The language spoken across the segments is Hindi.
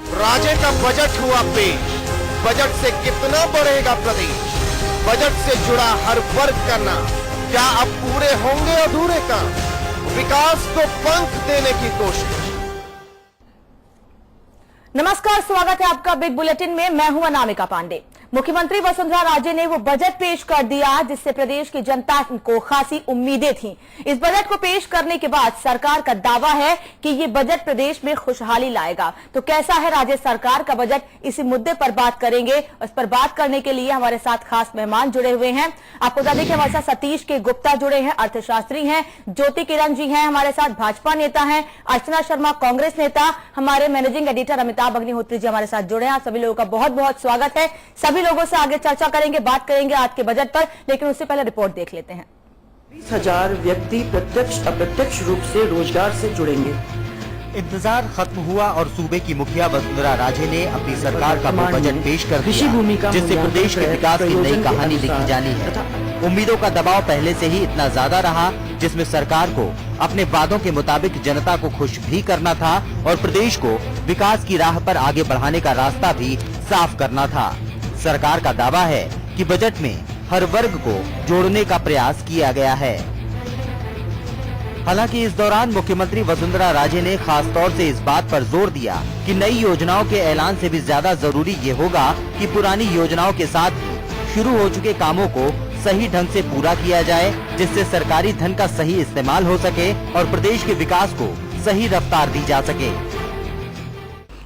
राजे का बजट हुआ पेश। बजट से कितना बढ़ेगा प्रदेश? बजट से जुड़ा हर वर्ग का नाम। क्या अब पूरे होंगे अधूरे काम? विकास को पंख देने की कोशिश। नमस्कार, स्वागत है आपका बिग बुलेटिन में। मैं हूं अनामिका पांडे। मुख्यमंत्री वसुंधरा राजे ने वो बजट पेश कर दिया जिससे प्रदेश की जनता को खासी उम्मीदें थीं। इस बजट को पेश करने के बाद सरकार का दावा है कि ये बजट प्रदेश में खुशहाली लाएगा। तो कैसा है राज्य सरकार का बजट, इसी मुद्दे पर बात करेंगे। इस पर बात करने के लिए हमारे साथ खास मेहमान जुड़े हुए हैं। आपको बता दें कि हमारे साथ सतीश के गुप्ता जुड़े हैं, अर्थशास्त्री हैं। ज्योति किरण जी हैं हमारे साथ, भाजपा नेता हैं। अर्चना शर्मा, कांग्रेस नेता। हमारे मैनेजिंग एडिटर अमिताभ अग्निहोत्री जी हमारे साथ जुड़े हैं। आप सभी लोगों का बहुत बहुत स्वागत है। सभी लोगों से आगे चर्चा करेंगे, बात करेंगे आज के बजट पर, लेकिन उससे पहले रिपोर्ट देख लेते हैं। 20,000 व्यक्ति प्रत्यक्ष अप्रत्यक्ष रूप से रोजगार से जुड़ेंगे। इंतजार खत्म हुआ और सूबे की मुखिया वसुंधरा राजे ने अपनी सरकार का वो बजट पेश कर दिया जिससे प्रदेश के विकास की नई कहानी लिखी जानी है। उम्मीदों का दबाव पहले से ही इतना ज्यादा रहा जिसमें सरकार को अपने वादों के मुताबिक जनता को खुश भी करना था और प्रदेश को विकास की राह पर आगे बढ़ाने का रास्ता भी साफ करना था। सरकार का दावा है कि बजट में हर वर्ग को जोड़ने का प्रयास किया गया है। हालांकि इस दौरान मुख्यमंत्री वसुंधरा राजे ने खास तौर से इस बात पर जोर दिया कि नई योजनाओं के ऐलान से भी ज्यादा जरूरी ये होगा कि पुरानी योजनाओं के साथ शुरू हो चुके कामों को सही ढंग से पूरा किया जाए जिससे सरकारी धन का सही इस्तेमाल हो सके और प्रदेश के विकास को सही रफ्तार दी जा सके।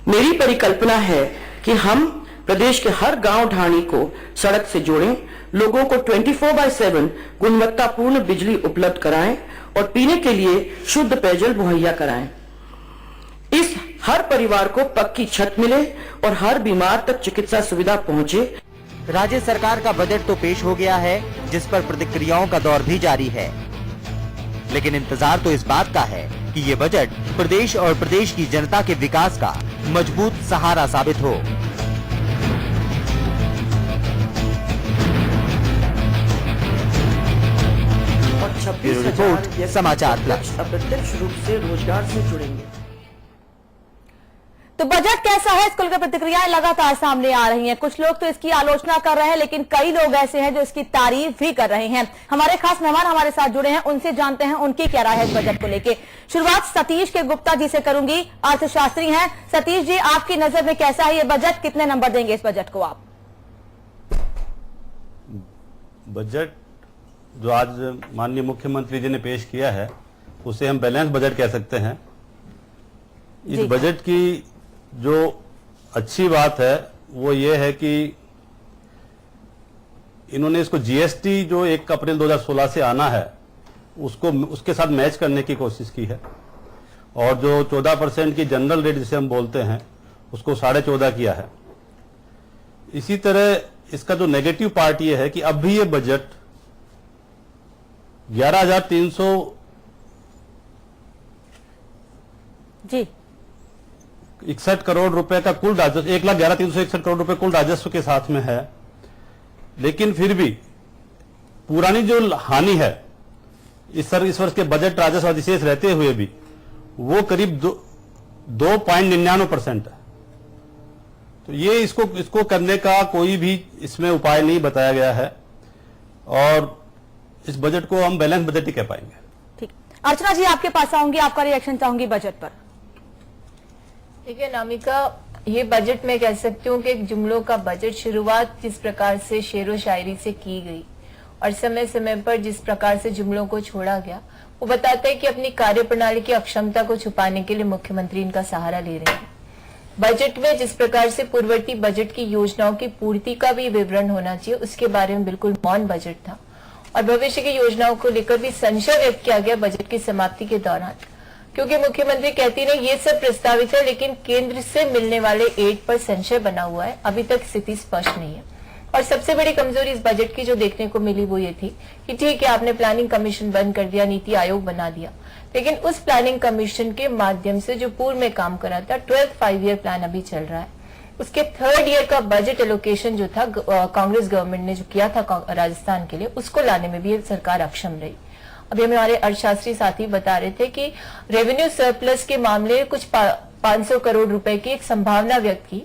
मेरी परिकल्पना है कि हम प्रदेश के हर गांव ढाणी को सड़क से जोड़ें, लोगों को 24/7 गुणवत्तापूर्ण बिजली उपलब्ध कराएं और पीने के लिए शुद्ध पेयजल मुहैया कराएं। इस हर परिवार को पक्की छत मिले और हर बीमार तक चिकित्सा सुविधा पहुंचे। राज्य सरकार का बजट तो पेश हो गया है जिस पर प्रतिक्रियाओं का दौर भी जारी है, लेकिन इंतजार तो इस बात का है कि ये बजट प्रदेश और प्रदेश की जनता के विकास का मजबूत सहारा साबित हो। और 26,000 समाचार प्लस अप्रत्यक्ष रूप से रोजगार से जुड़ेंगे। तो बजट कैसा है, इसको लेकर प्रतिक्रियाएं लगातार सामने आ रही हैं। कुछ लोग तो इसकी आलोचना कर रहे हैं, लेकिन कई लोग ऐसे हैं जो इसकी तारीफ भी कर रहे हैं। हमारे खास मेहमान हमारे साथ जुड़े हैं, उनसे जानते हैं उनकी क्या राय है इस बजट को लेकर। शुरुआत सतीश के गुप्ता जी से करूंगी, अर्थशास्त्री हैं। सतीश जी, आपकी नजर में कैसा है ये बजट, कितने नंबर देंगे इस बजट को आप? बजट जो आज माननीय मुख्यमंत्री जी ने पेश किया है उसे हम बैलेंस बजट कह सकते हैं। इस बजट की जो अच्छी बात है वो ये है कि इन्होंने इसको जीएसटी जो 1 अप्रैल 2016 से आना है उसको उसके साथ मैच करने की कोशिश की है और जो 14% की जनरल रेट जिसे हम बोलते हैं उसको 14.5 किया है। इसी तरह इसका जो नेगेटिव पार्ट ये है कि अब भी ये बजट 11,300 जी 61 करोड़ रुपए का कुल राजस्व, 1,11,361 करोड़ रुपए कुल राजस्व के साथ में है, लेकिन फिर भी पुरानी जो हानि है इस वर्ष के बजट राजस्व अधिशेष रहते हुए भी वो करीब 2.99% है। तो ये इसको करने का कोई भी इसमें उपाय नहीं बताया गया है और इस बजट को हम बैलेंस बजट ही कह पाएंगे। ठीक, अर्चना जी आपके पास आऊंगी, आपका रिएक्शन चाहूंगी बजट पर। देखिए अनामिका, ये बजट में कह सकती हूँ कि एक जुमलों का बजट, शुरुआत जिस प्रकार से शेरो शायरी से की गई और समय समय पर जिस प्रकार से जुमलों को छोड़ा गया वो बताता है कि अपनी कार्यप्रणाली की अक्षमता को छुपाने के लिए मुख्यमंत्री इनका सहारा ले रहे हैं। बजट में जिस प्रकार से पूर्ववर्ती बजट की योजनाओं की पूर्ति का भी विवरण होना चाहिए उसके बारे में बिल्कुल मौन बजट था और भविष्य की योजनाओं को लेकर भी संशय व्यक्त किया गया बजट की समाप्ति के दौरान, क्योंकि मुख्यमंत्री कहती ने ये सब प्रस्तावित है लेकिन केंद्र से मिलने वाले एड पर संशय बना हुआ है, अभी तक स्थिति स्पष्ट नहीं है। और सबसे बड़ी कमजोरी इस बजट की जो देखने को मिली वो ये थी कि ठीक है आपने प्लानिंग कमीशन बंद कर दिया, नीति आयोग बना दिया, लेकिन उस प्लानिंग कमीशन के माध्यम से जो पूर्व में काम करा था 12th 5 ईयर प्लान अभी चल रहा है, उसके 3rd ईयर का बजट एलोकेशन जो था कांग्रेस गवर्नमेंट ने जो किया था राजस्थान के लिए, उसको लाने में भी सरकार अक्षम रही। अभी हमारे अर्थशास्त्री साथी बता रहे थे कि रेवेन्यू सरप्लस के मामले कुछ 500 करोड़ रुपए की एक संभावना व्यक्त की,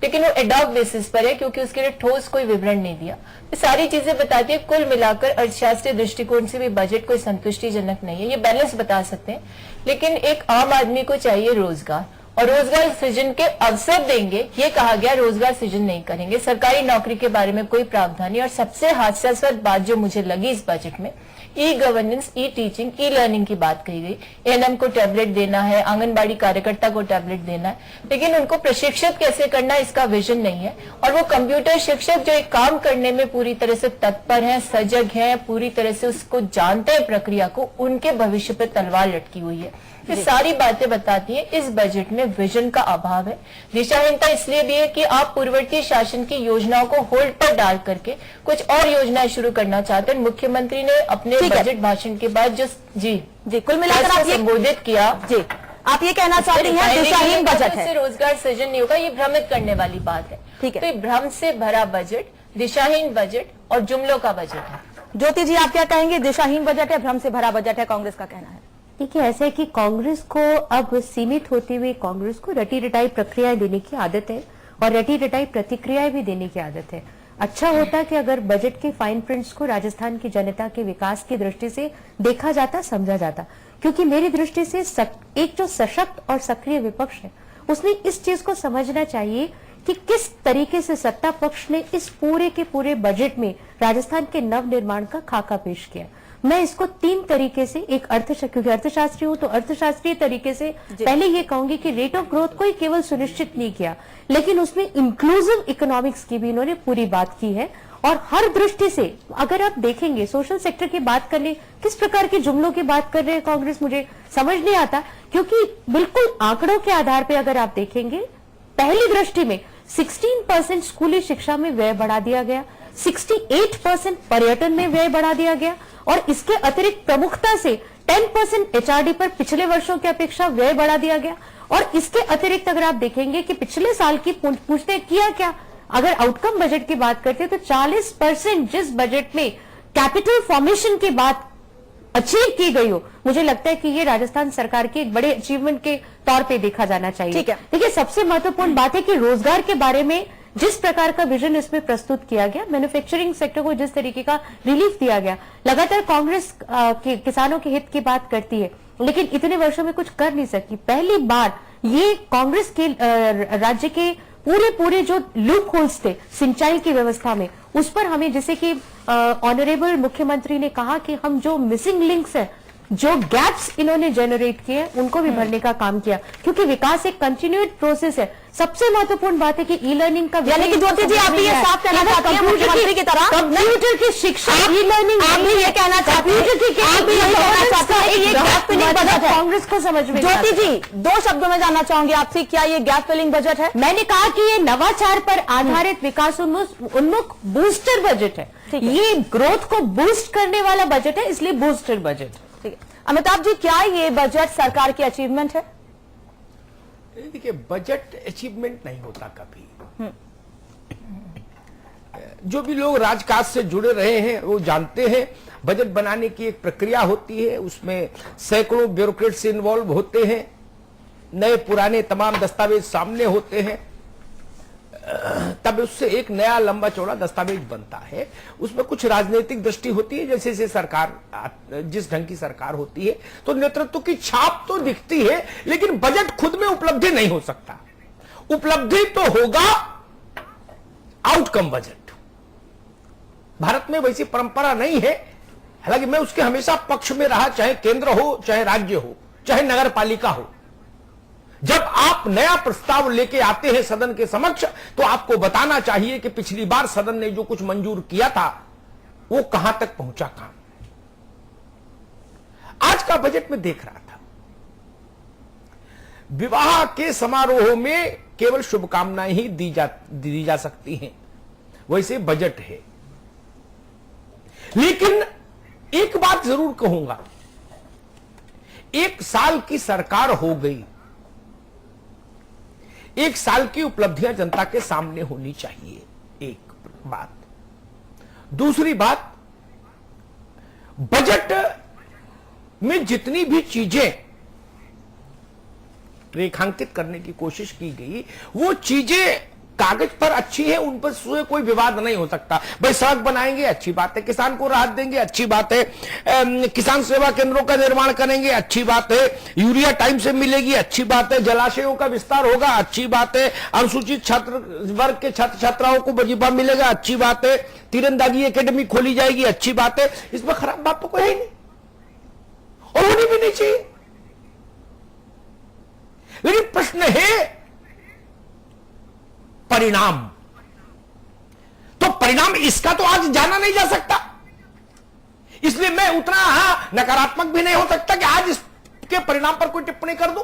लेकिन वो एडॉक बेसिस पर है क्योंकि उसके लिए ठोस कोई विवरण नहीं दिया। ये सारी चीजें बताती है कुल मिलाकर अर्थशास्त्रीय दृष्टिकोण से भी बजट कोई संतुष्टिजनक नहीं है। ये बैलेंस बता सकते हैं, लेकिन एक आम आदमी को चाहिए रोजगार, और रोजगार सृजन के अवसर देंगे, ये कहा गया, रोजगार सृजन नहीं करेंगे। सरकारी नौकरी के बारे में कोई प्रावधान नहीं। और सबसे हास्यास्पद बात जो मुझे लगी इस बजट में, ई गवर्नेंस, ई टीचिंग, ई लर्निंग की बात कही गई। एएनएम को टैबलेट देना है, आंगनबाड़ी कार्यकर्ता को टैबलेट देना है, लेकिन उनको प्रशिक्षित कैसे करना है इसका विजन नहीं है। और वो कंप्यूटर शिक्षक जो एक काम करने में पूरी तरह से तत्पर हैं, सजग हैं, पूरी तरह से उसको जानते हैं प्रक्रिया को, उनके भविष्य पर तलवार लटकी हुई है। ये सारी बातें बताती हैं इस बजट में विजन का अभाव है। दिशाहीनता इसलिए भी है कि आप पूर्ववर्ती शासन की योजनाओं को होल्ड पर डाल करके कुछ और योजनाएं शुरू करना चाहते हैं। मुख्यमंत्री ने अपने बजट भाषण के बाद जो कुल मिलाकर आप ये संबोधित किया, आप ये कहना चाहते हैं दिशाहीन बजट है, रोजगार सृजन नहीं होगा, ये भ्रमित करने वाली बात है। ठीक है, तो ये भ्रम से भरा बजट, दिशाहीन बजट और जुमलों का बजट है। ज्योति जी, आप क्या कहेंगे? दिशाहीन बजट है, भ्रम से भरा बजट है, कांग्रेस का कहना है। देखिए, ऐसा है कि कांग्रेस को अब सीमित होती हुई कांग्रेस को रटी रटाई प्रक्रियाएं देने की आदत है और रटी रटाई प्रतिक्रियाएं भी देने की आदत है। अच्छा होता कि अगर बजट के फाइन प्रिंट्स को राजस्थान की जनता के विकास की दृष्टि से देखा जाता, समझा जाता, क्योंकि मेरी दृष्टि से एक जो सशक्त और सक्रिय विपक्ष है उसने इस चीज को समझना चाहिए कि किस तरीके से सत्ता पक्ष ने इस पूरे के पूरे बजट में राजस्थान के नव निर्माण का खाका पेश किया। मैं इसको 3 तरीके से, एक क्योंकि अर्थशास्त्री हूं तो अर्थशास्त्रीय तरीके से पहले ये कहूंगी कि रेट ऑफ ग्रोथ को ही केवल सुनिश्चित नहीं किया, लेकिन उसमें इंक्लूसिव इकोनॉमिक्स की भी इन्होंने पूरी बात की है। और हर दृष्टि से अगर आप देखेंगे, सोशल सेक्टर की बात करने, किस प्रकार के जुमलों की बात कर रहे हैं कांग्रेस, मुझे समझ नहीं आता, क्योंकि बिल्कुल आंकड़ों के आधार पर अगर आप देखेंगे, पहली दृष्टि में 16% स्कूली शिक्षा में व्यय बढ़ा दिया गया, 68% पर्यटन में व्यय बढ़ा दिया गया, और इसके अतिरिक्त प्रमुखता से 10% एचआरडी पर पिछले वर्षों की अपेक्षा व्यय बढ़ा दिया गया। और इसके अतिरिक्त अगर आप देखेंगे कि पिछले साल की पूछते किया क्या, अगर आउटकम बजट की बात करते हैं तो 40% जिस बजट में कैपिटल फॉर्मेशन की बात अचीव की गई हो, मुझे लगता है कि ये राजस्थान सरकार के एक बड़े अचीवमेंट के तौर पे देखा जाना चाहिए। ठीक है, देखिए, सबसे महत्वपूर्ण बात है कि रोजगार के बारे में जिस प्रकार का विजन इसमें प्रस्तुत किया गया, मैन्युफैक्चरिंग सेक्टर को जिस तरीके का रिलीफ दिया गया, लगातार कांग्रेस किसानों के हित की बात करती है, लेकिन इतने वर्षों में कुछ कर नहीं सकी। पहली बार ये कांग्रेस के राज्य के पूरे जो लूप होल्स थे सिंचाई की व्यवस्था में, उस पर हमें, जैसे कि ऑनरेबल मुख्यमंत्री ने कहा कि हम जो मिसिंग लिंक्स है, जो गैप्स इन्होंने जनरेट किए, उनको भी भरने का काम किया, क्योंकि विकास एक कंटिन्यूड प्रोसेस है। सबसे महत्वपूर्ण बात है कि ई लर्निंग का, यानी कि ज्योति जी आप ये साफ कहना चाहते हैं मुख्यमंत्री की तरह कंप्यूटर की शिक्षा, ई लर्निंग, आप भी ये कहना चाहते हैं कि ये गैप फिलिंग बजट है, कांग्रेस को समझ में। ज्योति जी, 2 शब्दों में जानना चाहूंगी आपसे, क्या ये गैप फिलिंग बजट है? मैंने कहा कि ये नवाचार पर आधारित विकास उन्मुख बूस्टर बजट है। ये ग्रोथ को बूस्ट करने वाला बजट है, इसलिए बूस्टर बजट। ठीक है, अमिताभ जी, क्या ये बजट सरकार की अचीवमेंट है? देखिए, बजट अचीवमेंट नहीं होता कभी। जो भी लोग राजकाज से जुड़े रहे हैं वो जानते हैं, बजट बनाने की एक प्रक्रिया होती है, उसमें सैकड़ों ब्यूरोक्रेट्स इन्वॉल्व होते हैं, नए पुराने तमाम दस्तावेज सामने होते हैं, तब उससे एक नया लंबा चौड़ा दस्तावेज बनता है। उसमें कुछ राजनीतिक दृष्टि होती है, जैसे जैसे सरकार, जिस ढंग की सरकार होती है तो नेतृत्व की छाप तो दिखती है, लेकिन बजट खुद में उपलब्धि नहीं हो सकता। उपलब्धि तो होगा आउटकम बजट। भारत में वैसी परंपरा नहीं है, हालांकि मैं उसके हमेशा पक्ष में रहा, चाहे केंद्र हो, चाहे राज्य हो, चाहे नगर पालिका हो। जब आप नया प्रस्ताव लेके आते हैं सदन के समक्ष, तो आपको बताना चाहिए कि पिछली बार सदन ने जो कुछ मंजूर किया था वो कहां तक पहुंचा काम। आज का बजट में देख रहा था, विवाह के समारोह में केवल शुभकामनाएं ही दी जा सकती हैं, वैसे बजट है। लेकिन एक बात जरूर कहूंगा, 1 साल की सरकार हो गई, 1 साल की उपलब्धियां जनता के सामने होनी चाहिए, एक बात। दूसरी बात, बजट में जितनी भी चीजें रेखांकित करने की कोशिश की गई, वो चीजें कागज पर अच्छी है, उन पर कोई विवाद नहीं हो सकता। भाई सड़क बनाएंगे, अच्छी बात है, किसान को राहत देंगे, अच्छी बात है, किसान सेवा केंद्रों का निर्माण करेंगे, अच्छी बात है, यूरिया टाइम से मिलेगी, अच्छी बात है, जलाशयों का विस्तार होगा, अच्छी बात है, अनुसूचित छात्र वर्ग के छात्र छात्राओं को वजीफा मिलेगा, अच्छी बात है, तीरंदाजी एकेडमी खोली जाएगी, अच्छी बात है। इसमें खराब बात तो कोई है नहीं और होनी भी नहीं चाहिए। लेकिन प्रश्न है परिणाम। तो परिणाम इसका तो आज जाना नहीं जा सकता, इसलिए मैं उतना नकारात्मक भी नहीं हो सकता कि आज इसके परिणाम पर कोई टिप्पणी कर दूं।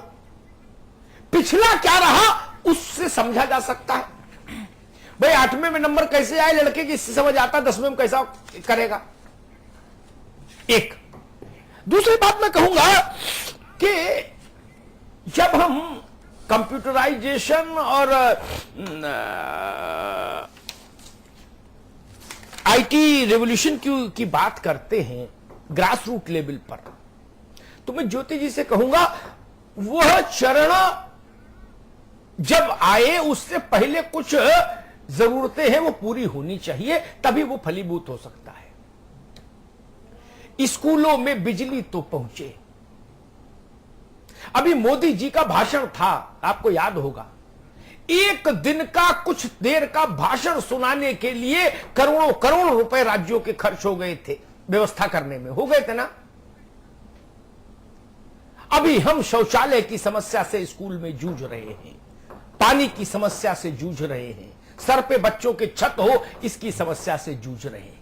पिछला क्या रहा उससे समझा जा सकता है। भाई 8वें में नंबर कैसे आए लड़के की, इससे समझ आता, 10वें में कैसा करेगा। एक दूसरी बात मैं कहूंगा कि जब हम कंप्यूटराइजेशन और आईटी रेवोल्यूशन की बात करते हैं ग्रास रूट लेवल पर, तो मैं ज्योति जी से कहूंगा वह चरण जब आए उससे पहले कुछ जरूरतें हैं वो पूरी होनी चाहिए, तभी वो फलीभूत हो सकता है। स्कूलों में बिजली तो पहुंचे। अभी मोदी जी का भाषण था, आपको याद होगा, एक दिन का कुछ देर का भाषण सुनाने के लिए करोड़ों करोड़ रुपए राज्यों के खर्च हो गए थे, व्यवस्था करने में हो गए थे ना। अभी हम शौचालय की समस्या से स्कूल में जूझ रहे हैं, पानी की समस्या से जूझ रहे हैं, सर पे बच्चों के छत हो इसकी समस्या से जूझ रहे हैं।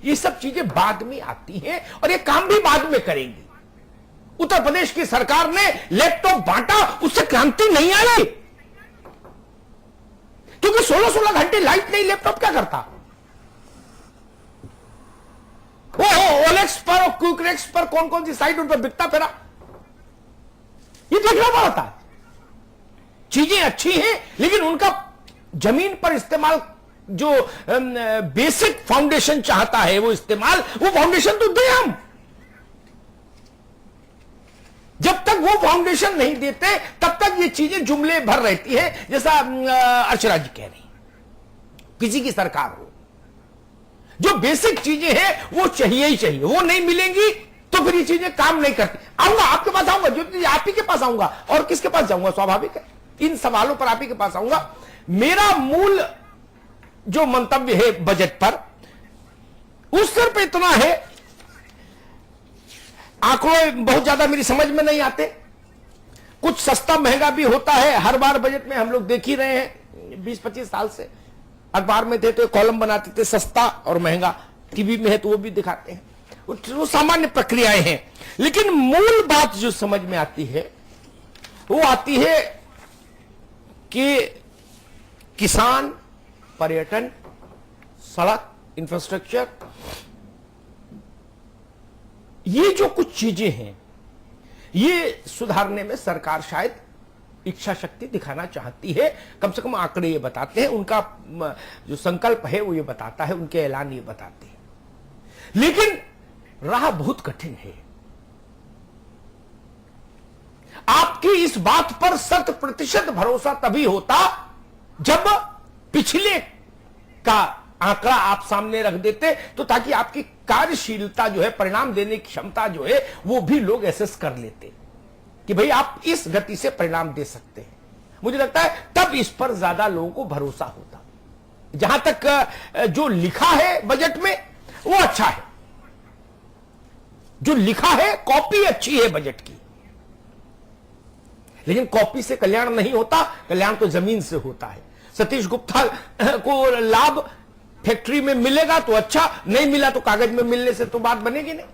ये सब चीजें बाद में आती हैं और ये काम भी बाद में करेंगी। उत्तर प्रदेश की सरकार ने लैपटॉप बांटा, उससे क्रांति नहीं आई, क्योंकि 16-16 घंटे लाइट नहीं, लैपटॉप क्या करता। ओलेक्स पर और क्विकरेक्स पर कौन कौन सी साइट उन पर बिकता फिरा, ये देखना पड़ता है। चीजें अच्छी हैं लेकिन उनका जमीन पर इस्तेमाल, जो बेसिक फाउंडेशन चाहता है वो इस्तेमाल, वो फाउंडेशन तो दे हम। जब तक वो फाउंडेशन नहीं देते तब तक ये चीजें जुमले भर रहती है। जैसा अर्चना जी कह रही, किसी की सरकार हो, जो बेसिक चीजें हैं वो चाहिए ही चाहिए, वो नहीं मिलेंगी तो फिर ये चीजें काम नहीं करती। आऊंगा आपके पास, आऊंगा ज्योति, आप ही के पास आऊंगा, और किसके पास जाऊंगा, स्वाभाविक है इन सवालों पर आप ही के पास आऊंगा। मेरा मूल जो मंतव्य है बजट पर, उस स्तर पे इतना है, आंकड़े बहुत ज्यादा मेरी समझ में नहीं आते, कुछ सस्ता महंगा भी होता है। हर बार बजट में हम लोग देख ही रहे हैं, 20-25 साल से अखबार में थे तो कॉलम बनाते थे सस्ता और महंगा, टीवी में है तो वो भी दिखाते हैं, वो सामान्य प्रक्रियाएं हैं। लेकिन मूल बात जो समझ में आती है वो आती है कि किसान, पर्यटन, सड़क, इंफ्रास्ट्रक्चर, ये जो कुछ चीजें हैं ये सुधारने में सरकार शायद इच्छा शक्ति दिखाना चाहती है। कम से कम आंकड़े ये बताते हैं, उनका जो संकल्प है वो ये बताता है, उनके ऐलान ये बताते हैं। लेकिन राह बहुत कठिन है। आपकी इस बात पर 100% भरोसा तभी होता जब पिछले का आंकड़ा आप सामने रख देते, तो ताकि आपकी कार्यशीलता जो है, परिणाम देने की क्षमता जो है, वो भी लोग एसेस कर लेते कि भाई आप इस गति से परिणाम दे सकते हैं। मुझे लगता है तब इस पर ज्यादा लोगों को भरोसा होता। जहां तक जो लिखा है बजट में वो अच्छा है, जो लिखा है कॉपी अच्छी है बजट की, लेकिन कॉपी से कल्याण नहीं होता, कल्याण तो जमीन से होता है। सतीश गुप्ता को लाभ फैक्ट्री में मिलेगा तो अच्छा, नहीं मिला तो कागज में मिलने से तो बात बनेगी नहीं।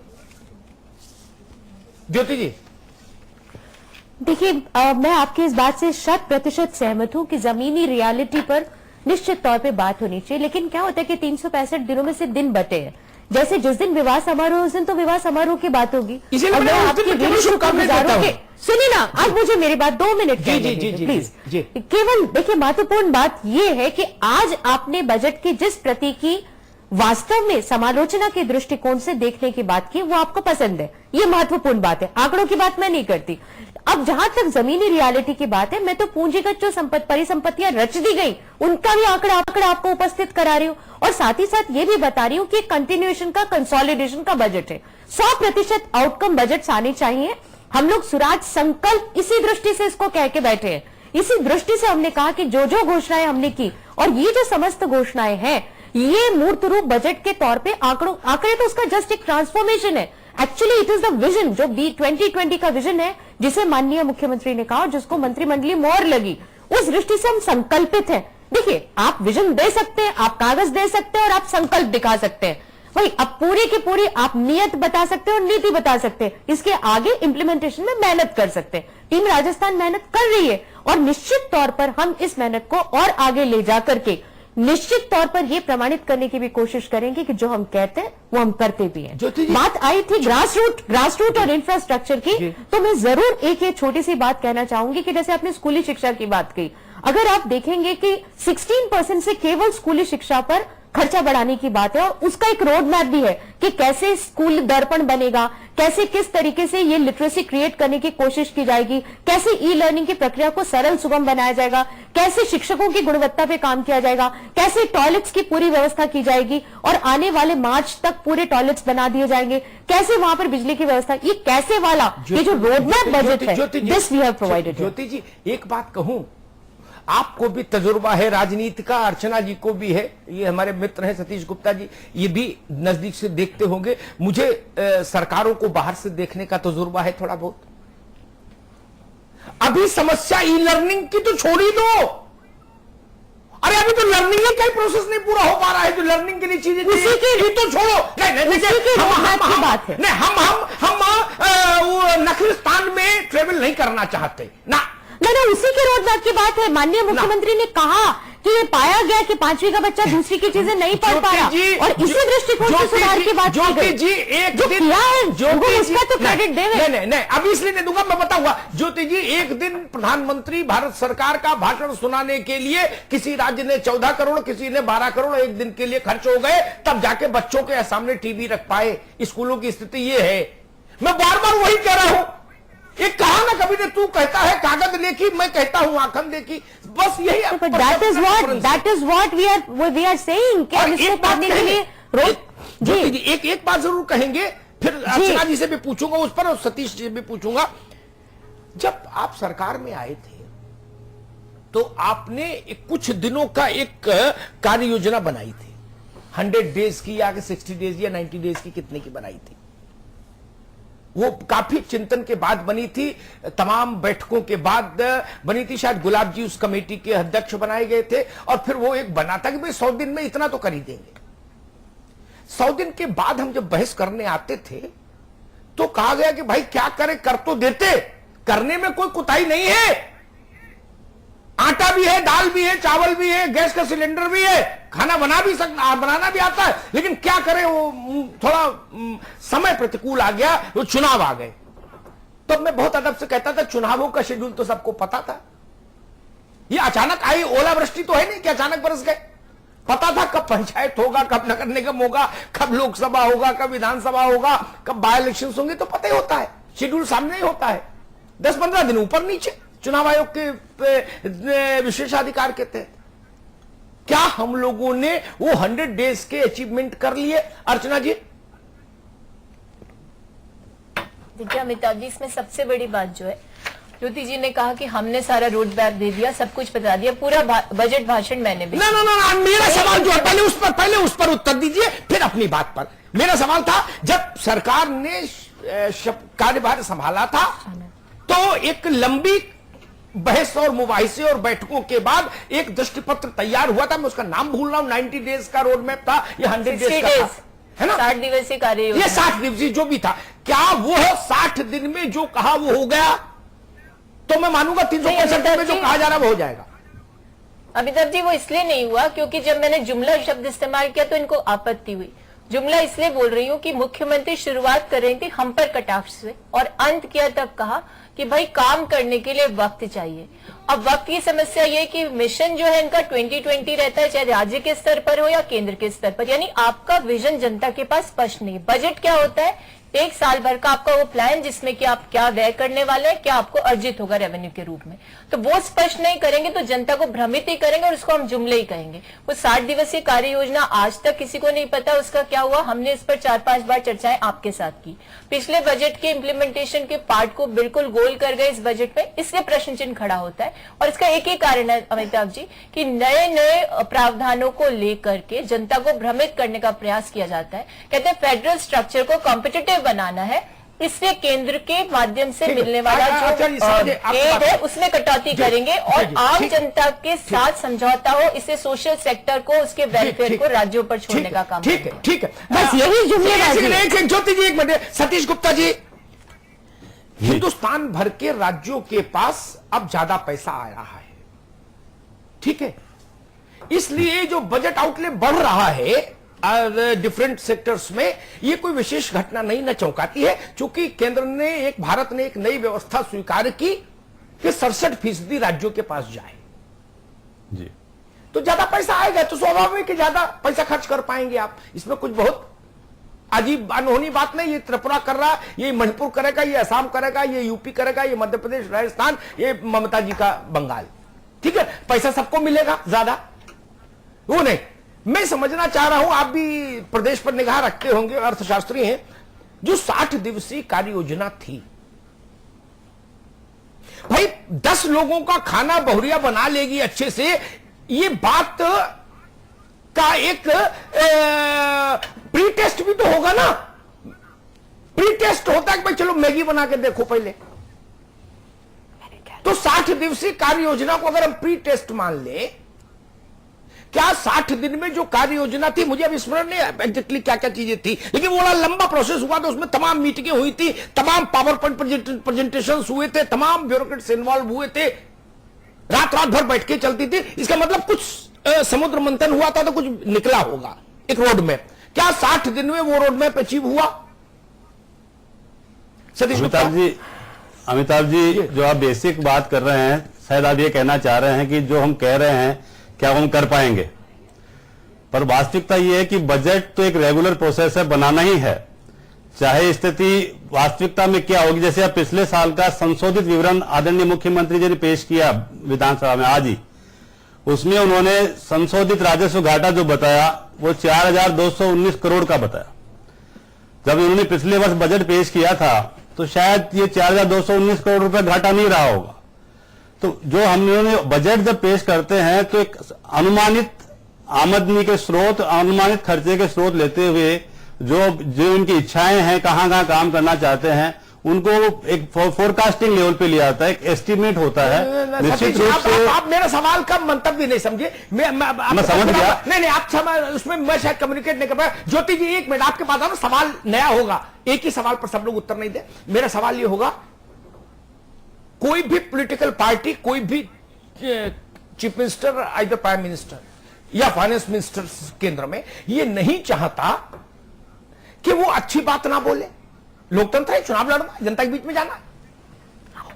ज्योति जी, देखिए, मैं आपकी इस बात से 100% सहमत हूं कि जमीनी रियलिटी पर निश्चित तौर पे बात होनी चाहिए। लेकिन क्या होता है कि 365 दिनों में से दिन बटे हैं। जैसे जिस दिन विवाह समारोह, उस दिन तो विवाह समारोह की बात होगी। इसीलिए मैं आपकी वीडियो शुभकामनाएं, सुनिए ना, आप मुझे मेरी बात 2 मिनट प्लीज। केवल देखिए, महत्वपूर्ण बात यह है कि आज आपने बजट की जिस प्रति की वास्तव में समालोचना के दृष्टिकोण से देखने की बात की, वो आपको पसंद है, ये महत्वपूर्ण बात है। आंकड़ों की बात मैं नहीं करती। अब जहां तक जमीनी रियलिटी की बात है, मैं तो पूंजीगत जो परिसंपत्तियां रच दी गई उनका भी आंकड़ा आपको उपस्थित करा रही हूं, और साथ ही साथ ये भी बता रही हूं कि कंटिन्यूएशन का, कंसोलिडेशन का बजट है। 100% आउटकम बजट आने चाहिए। हम लोग सुराज संकल्प इसी दृष्टि से इसको कह के बैठे हैं। इसी दृष्टि से हमने कहा कि जो जो घोषणाएं हमने की, और ये जो समस्त घोषणाएं हैं, ये मूर्त रूप बजट के तौर पे आंकड़े तो उसका जस्ट एक ट्रांसफॉर्मेशन है। Actually it is the vision, जो 2020 का विजन है, जिसे माननीय मुख्यमंत्री ने कहा और जिसको मंत्रिमंडलीय मोहर लगी, उस दृष्टि से हम संकल्पित हैं। देखिए, आप विजन दे सकते हैं, आप कागज दे सकते हैं और आप संकल्प दिखा सकते हैं, वही अब पूरी की पूरी आप नियत बता सकते हैं और नीति बता सकते हैं। इसके आगे इंप्लीमेंटेशन में मेहनत कर सकते हैं। टीम राजस्थान मेहनत कर रही है, और निश्चित तौर पर हम इस मेहनत को और आगे ले जाकर के निश्चित तौर पर यह प्रमाणित करने की भी कोशिश करेंगे कि जो हम कहते हैं वो हम करते भी हैं। बात आई थी ग्रास रूट और इंफ्रास्ट्रक्चर की, तो मैं जरूर एक ये छोटी सी बात कहना चाहूंगी कि जैसे आपने स्कूली शिक्षा की बात की, अगर आप देखेंगे कि 16% से केवल स्कूली शिक्षा पर खर्चा बढ़ाने की बात है, और उसका एक रोड मैप भी है कि कैसे स्कूल दर्पण बनेगा, कैसे किस तरीके से ये लिटरेसी क्रिएट करने की कोशिश की जाएगी, कैसे ई लर्निंग की प्रक्रिया को सरल सुगम बनाया जाएगा, कैसे शिक्षकों की गुणवत्ता पे काम किया जाएगा, कैसे टॉयलेट्स की पूरी व्यवस्था की जाएगी और आने वाले मार्च तक पूरे टॉयलेट्स बना दिए जाएंगे, कैसे वहां पर बिजली की व्यवस्था, ये कैसे वाला ये जो रोड मैप बजट है, दिस वी हैव प्रोवाइडेड। ज्योति जी, एक बात कहूं, आपको भी तजुर्बा है राजनीति का, अर्चना जी को भी है, ये हमारे मित्र हैं सतीश गुप्ता जी, ये भी नजदीक से देखते होंगे। मुझे सरकारों को बाहर से देखने का तजुर्बा है थोड़ा बहुत। अभी समस्या ई लर्निंग की तो छोड़ ही दो, अरे अभी तो लर्निंग का ही प्रोसेस नहीं पूरा हो पा रहा है, जो लर्निंग के लिए चीजें उसी की तो छोड़ो, हम नखलिस्तान में ट्रेवल नहीं करना चाहते ना, उसी के रोड मैप की बात है। माननीय मुख्यमंत्री ने कहा कि ये पाया गया कि 5वीं का बच्चा दूसरी की चीजें नहीं पढ़ पा रहा, और इसी दृष्टिकोण से सुधार की बात की गई। जी एक जो दिन किया है उसका तो क्रेडिट देवे। नहीं, अभी इसलिए नहीं दूंगा, मैं बताऊंगा। ज्योति जी, एक दिन प्रधानमंत्री भारत सरकार का भाषण सुनाने के लिए किसी राज्य ने 14 करोड़, किसी ने 12 करोड़ एक दिन के लिए खर्च हो गए, तब जाके बच्चों के सामने टीवी रख पाए। स्कूलों की स्थिति ये है। मैं बार बार वही कह रहा हूं, एक कहा ना कभी ने, तू कहता है कागज लेखी, मैं कहता हूं आंखन देखी, बस यही। That is what we are saying. क्या इसको करने के लिए जी एक बात जरूर कहेंगे, फिर अर्चना जी से भी पूछूंगा उस पर, और सतीश जी से भी पूछूंगा। जब आप सरकार में आए थे तो आपने कुछ दिनों का एक कार्य योजना बनाई थी, 100 डेज की या 60 डेज या 90 डेज की, कितने की बनाई थी? वो काफी चिंतन के बाद बनी थी, तमाम बैठकों के बाद बनी थी। शायद गुलाब जी उस कमेटी के अध्यक्ष बनाए गए थे, और फिर वो एक बना था कि भाई 100 दिन में इतना तो कर ही देंगे। 100 दिन के बाद हम जब बहस करने आते थे तो कहा गया कि भाई क्या करें, कर तो देते, करने में कोई कुताही नहीं है, आटा भी है, दाल भी है, चावल भी है, गैस का सिलेंडर भी है, खाना बनाना भी आता है, लेकिन क्या करें, वो थोड़ा समय प्रतिकूल आ गया, वो चुनाव आ गए। तो मैं बहुत अदब से कहता था, चुनावों का शेड्यूल तो सबको पता था, ये अचानक आई ओलावृष्टि तो है नहीं कि अचानक बरस गए। पता था कब पंचायत होगा, कब नगर निगम होगा, कब लोकसभा होगा, कब विधानसभा होगा, कब बाय इलेक्शन होंगे, तो पता ही होता है, शेड्यूल सामने ही होता है। 10-15 दिन ऊपर नीचे चुनाव आयोग के विशेषाधिकार के तहत। क्या हम लोगों ने वो 100 डेज के अचीवमेंट कर लिए? अर्चना जी, देखिए अमिताभ जी, इसमें सबसे बड़ी बात जो है, ज्योति जी ने कहा कि हमने सारा रोड मैप दे दिया, सब कुछ बता दिया, पूरा बजट भाषण मैंने भी। ना, मेरा सवाल जो है, पहले उस पर उत्तर दीजिए, फिर अपनी बात पर। मेरा सवाल था, जब सरकार ने कार्यभार संभाला था तो एक लंबी बहस और मुबाहिसे और बैठकों के बाद एक दृष्टिपत्र तैयार हुआ था, मैं उसका नाम भूल रहा हूं, 90 डेज का रोड मैप था या 100 डेज का था, है ना? 60 दिवसीय कार्य योजना, ये 60 दिवसीय जो भी था, क्या वो 60 दिन में जो कहा वो हो गया? तो मैं मानूंगा 365 दिन में जो कहा जा रहा वो हो जाएगा। अमिताभ जी, वो इसलिए नहीं हुआ क्योंकि जब मैंने जुमला शब्द इस्तेमाल किया तो इनको आपत्ति हुई। जुमला इसलिए बोल रही हूँ कि मुख्यमंत्री शुरुआत कर रही थी हम पर कटाक्ष से, और अंत किया तब कहा कि भाई काम करने के लिए वक्त चाहिए। अब वक्त की समस्या ये कि मिशन जो है इनका 2020 रहता है, चाहे राज्य के स्तर पर हो या केंद्र के स्तर पर, यानी आपका विजन जनता के पास स्पष्ट नहीं। बजट क्या होता है? एक साल भर का आपका वो प्लान जिसमें कि आप क्या व्यय करने वाले हैं, क्या आपको अर्जित होगा रेवेन्यू के रूप में, तो वो स्पष्ट नहीं करेंगे तो जनता को भ्रमित ही करेंगे और उसको हम जुमले ही कहेंगे। वो 60 दिवसीय कार्य योजना आज तक किसी को नहीं पता उसका क्या हुआ। हमने इस पर 4-5 बार चर्चाएं आपके साथ की। पिछले बजट के इम्प्लीमेंटेशन के पार्ट को बिल्कुल गोल कर गए इस बजट में, इसलिए प्रश्न चिन्ह खड़ा होता है। और इसका एक ही कारण है अमिताभ जी कि नए नए प्रावधानों को लेकर के जनता को भ्रमित करने का प्रयास किया जाता है। कहते हैं फेडरल स्ट्रक्चर को कॉम्पिटिटिव बनाना है, इसलिए केंद्र के माध्यम से मिलने वाला जो एड है उसमें कटौती करेंगे और आम जनता के साथ समझौता हो, इससे सोशल सेक्टर को उसके वेलफेयर को राज्यों पर छोड़ने का काम। ठीक है, ठीक है, बस यही जुमलेबाजी। ज्योति जी एक मिनट, सतीश गुप्ता जी, हिंदुस्तान भर के राज्यों के पास अब ज्यादा पैसा आ रहा है, ठीक है, इसलिए जो बजट आउटले बढ़ रहा है डिफरेंट सेक्टर्स में, ये कोई विशेष घटना नहीं न चौंकाती है, क्योंकि केंद्र ने भारत ने एक नई व्यवस्था स्वीकार की कि 67% राज्यों के पास जाए जी। तो ज्यादा पैसा आएगा तो स्वाभाविक है ज्यादा पैसा खर्च कर पाएंगे आप। इसमें कुछ बहुत अजीब अनहोनी बात नहीं। ये त्रिपुरा कर रहा, ये मणिपुर करेगा, ये असम करेगा, ये यूपी करेगा, ये मध्य प्रदेश, राजस्थान, ये ममता जी का बंगाल, ठीक है, पैसा सबको मिलेगा, ज्यादा वो नहीं। मैं समझना चाह रहा हूं, आप भी प्रदेश पर निगाह रखते होंगे, अर्थशास्त्री हैं, जो 60 दिवसीय कार्य योजना थी, भाई 10 लोगों का खाना बहुरिया बना लेगी अच्छे से, ये बात का एक प्री टेस्ट भी तो होगा ना। प्री टेस्ट होता है कि भाई चलो मैगी बना के देखो पहले, तो 60 दिवसीय कार्य योजना को अगर हम प्री टेस्ट मान ले, क्या 60 दिन में जो कार्य योजना थी, मुझे अब स्मरण नहीं एग्जैक्टली क्या क्या चीजें थी, लेकिन वो बड़ा लंबा प्रोसेस हुआ था, उसमें तमाम मीटिंगें हुई थी, तमाम पावर पॉइंट प्रेजेंटेशन हुए थे, तमाम ब्यूरोक्रेट्स इन्वॉल्व हुए थे, रात भर बैठ के चलती थी। इसका मतलब कुछ समुद्र मंथन हुआ था तो कुछ निकला होगा एक रोड मैप। क्या 60 दिन में वो रोड मैप अचीव हुआ? सतीश गुप्ता जी। अमिताभ जी, जो आप बेसिक बात कर रहे हैं, शायद आप ये कहना चाह रहे हैं कि जो हम कह रहे हैं क्या हम कर पाएंगे, पर वास्तविकता ये है कि बजट तो एक रेगुलर प्रोसेस है, बनाना ही है, चाहे स्थिति वास्तविकता में क्या होगी। जैसे अब पिछले साल का संशोधित विवरण आदरणीय मुख्यमंत्री जी ने पेश किया विधानसभा में आज ही, उसमें उन्होंने संशोधित राजस्व घाटा जो बताया वो 4219 करोड़ का बताया। जब उन्होंने पिछले वर्ष बजट पेश किया था तो शायद ये 4219 करोड़ रुपए घाटा नहीं रहा होगा। तो जो हमने बजट जब पेश करते हैं तो एक अनुमानित आमदनी के स्रोत, अनुमानित खर्चे के स्रोत लेते हुए जो इनकी इच्छाएं हैं, कहां काम करना चाहते हैं, उनको एक फोरकास्टिंग लेवल पे लिया जाता है, एक एस्टिमेट होता है। निश्चित रूप से आप मेरा सवाल का मंतव्य नहीं समझे, मैं समझ गया। नहीं, आप उसमें मैं शायद कम्युनिकेट नहीं कर पाया। ज्योति जी एक मिनट, आपके पास ना सवाल नया होगा, एक ही सवाल पर सब लोग उत्तर नहीं दे। मेरा सवाल ये होगा, कोई भी पॉलिटिकल पार्टी, कोई भी chief minister, either prime minister या फाइनेंस मिनिस्टर केंद्र में, ये नहीं चाहता कि वो अच्छी बात ना बोले। लोकतंत्र है, चुनाव लड़ना, जनता के बीच में जाना।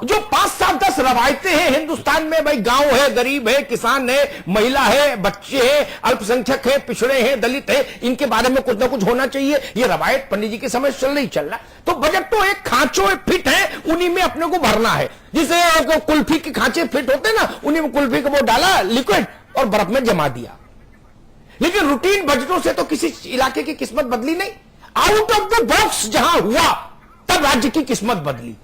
जो 5, 7, 10 रवायतें हैं हिंदुस्तान में, भाई गांव है, गरीब है, किसान है, महिला है, बच्चे हैं, अल्पसंख्यक है, पिछड़े हैं, दलित है, इनके बारे में कुछ ना कुछ होना चाहिए, ये रवायत पंडित जी के समय चल रही चल रहा। तो बजट तो एक खांचो फिट है, उन्हीं में अपने को भरना है। जिसे कुल्फी के खांचे फिट होते हैं ना, उन्हीं में कुल्फी को वो डाला लिक्विड और बर्फ में जमा दिया। लेकिन रूटीन बजटों से तो किसी इलाके की किस्मत बदली नहीं। आउट ऑफ द बॉक्स जहां हुआ तब राज्य की किस्मत बदली।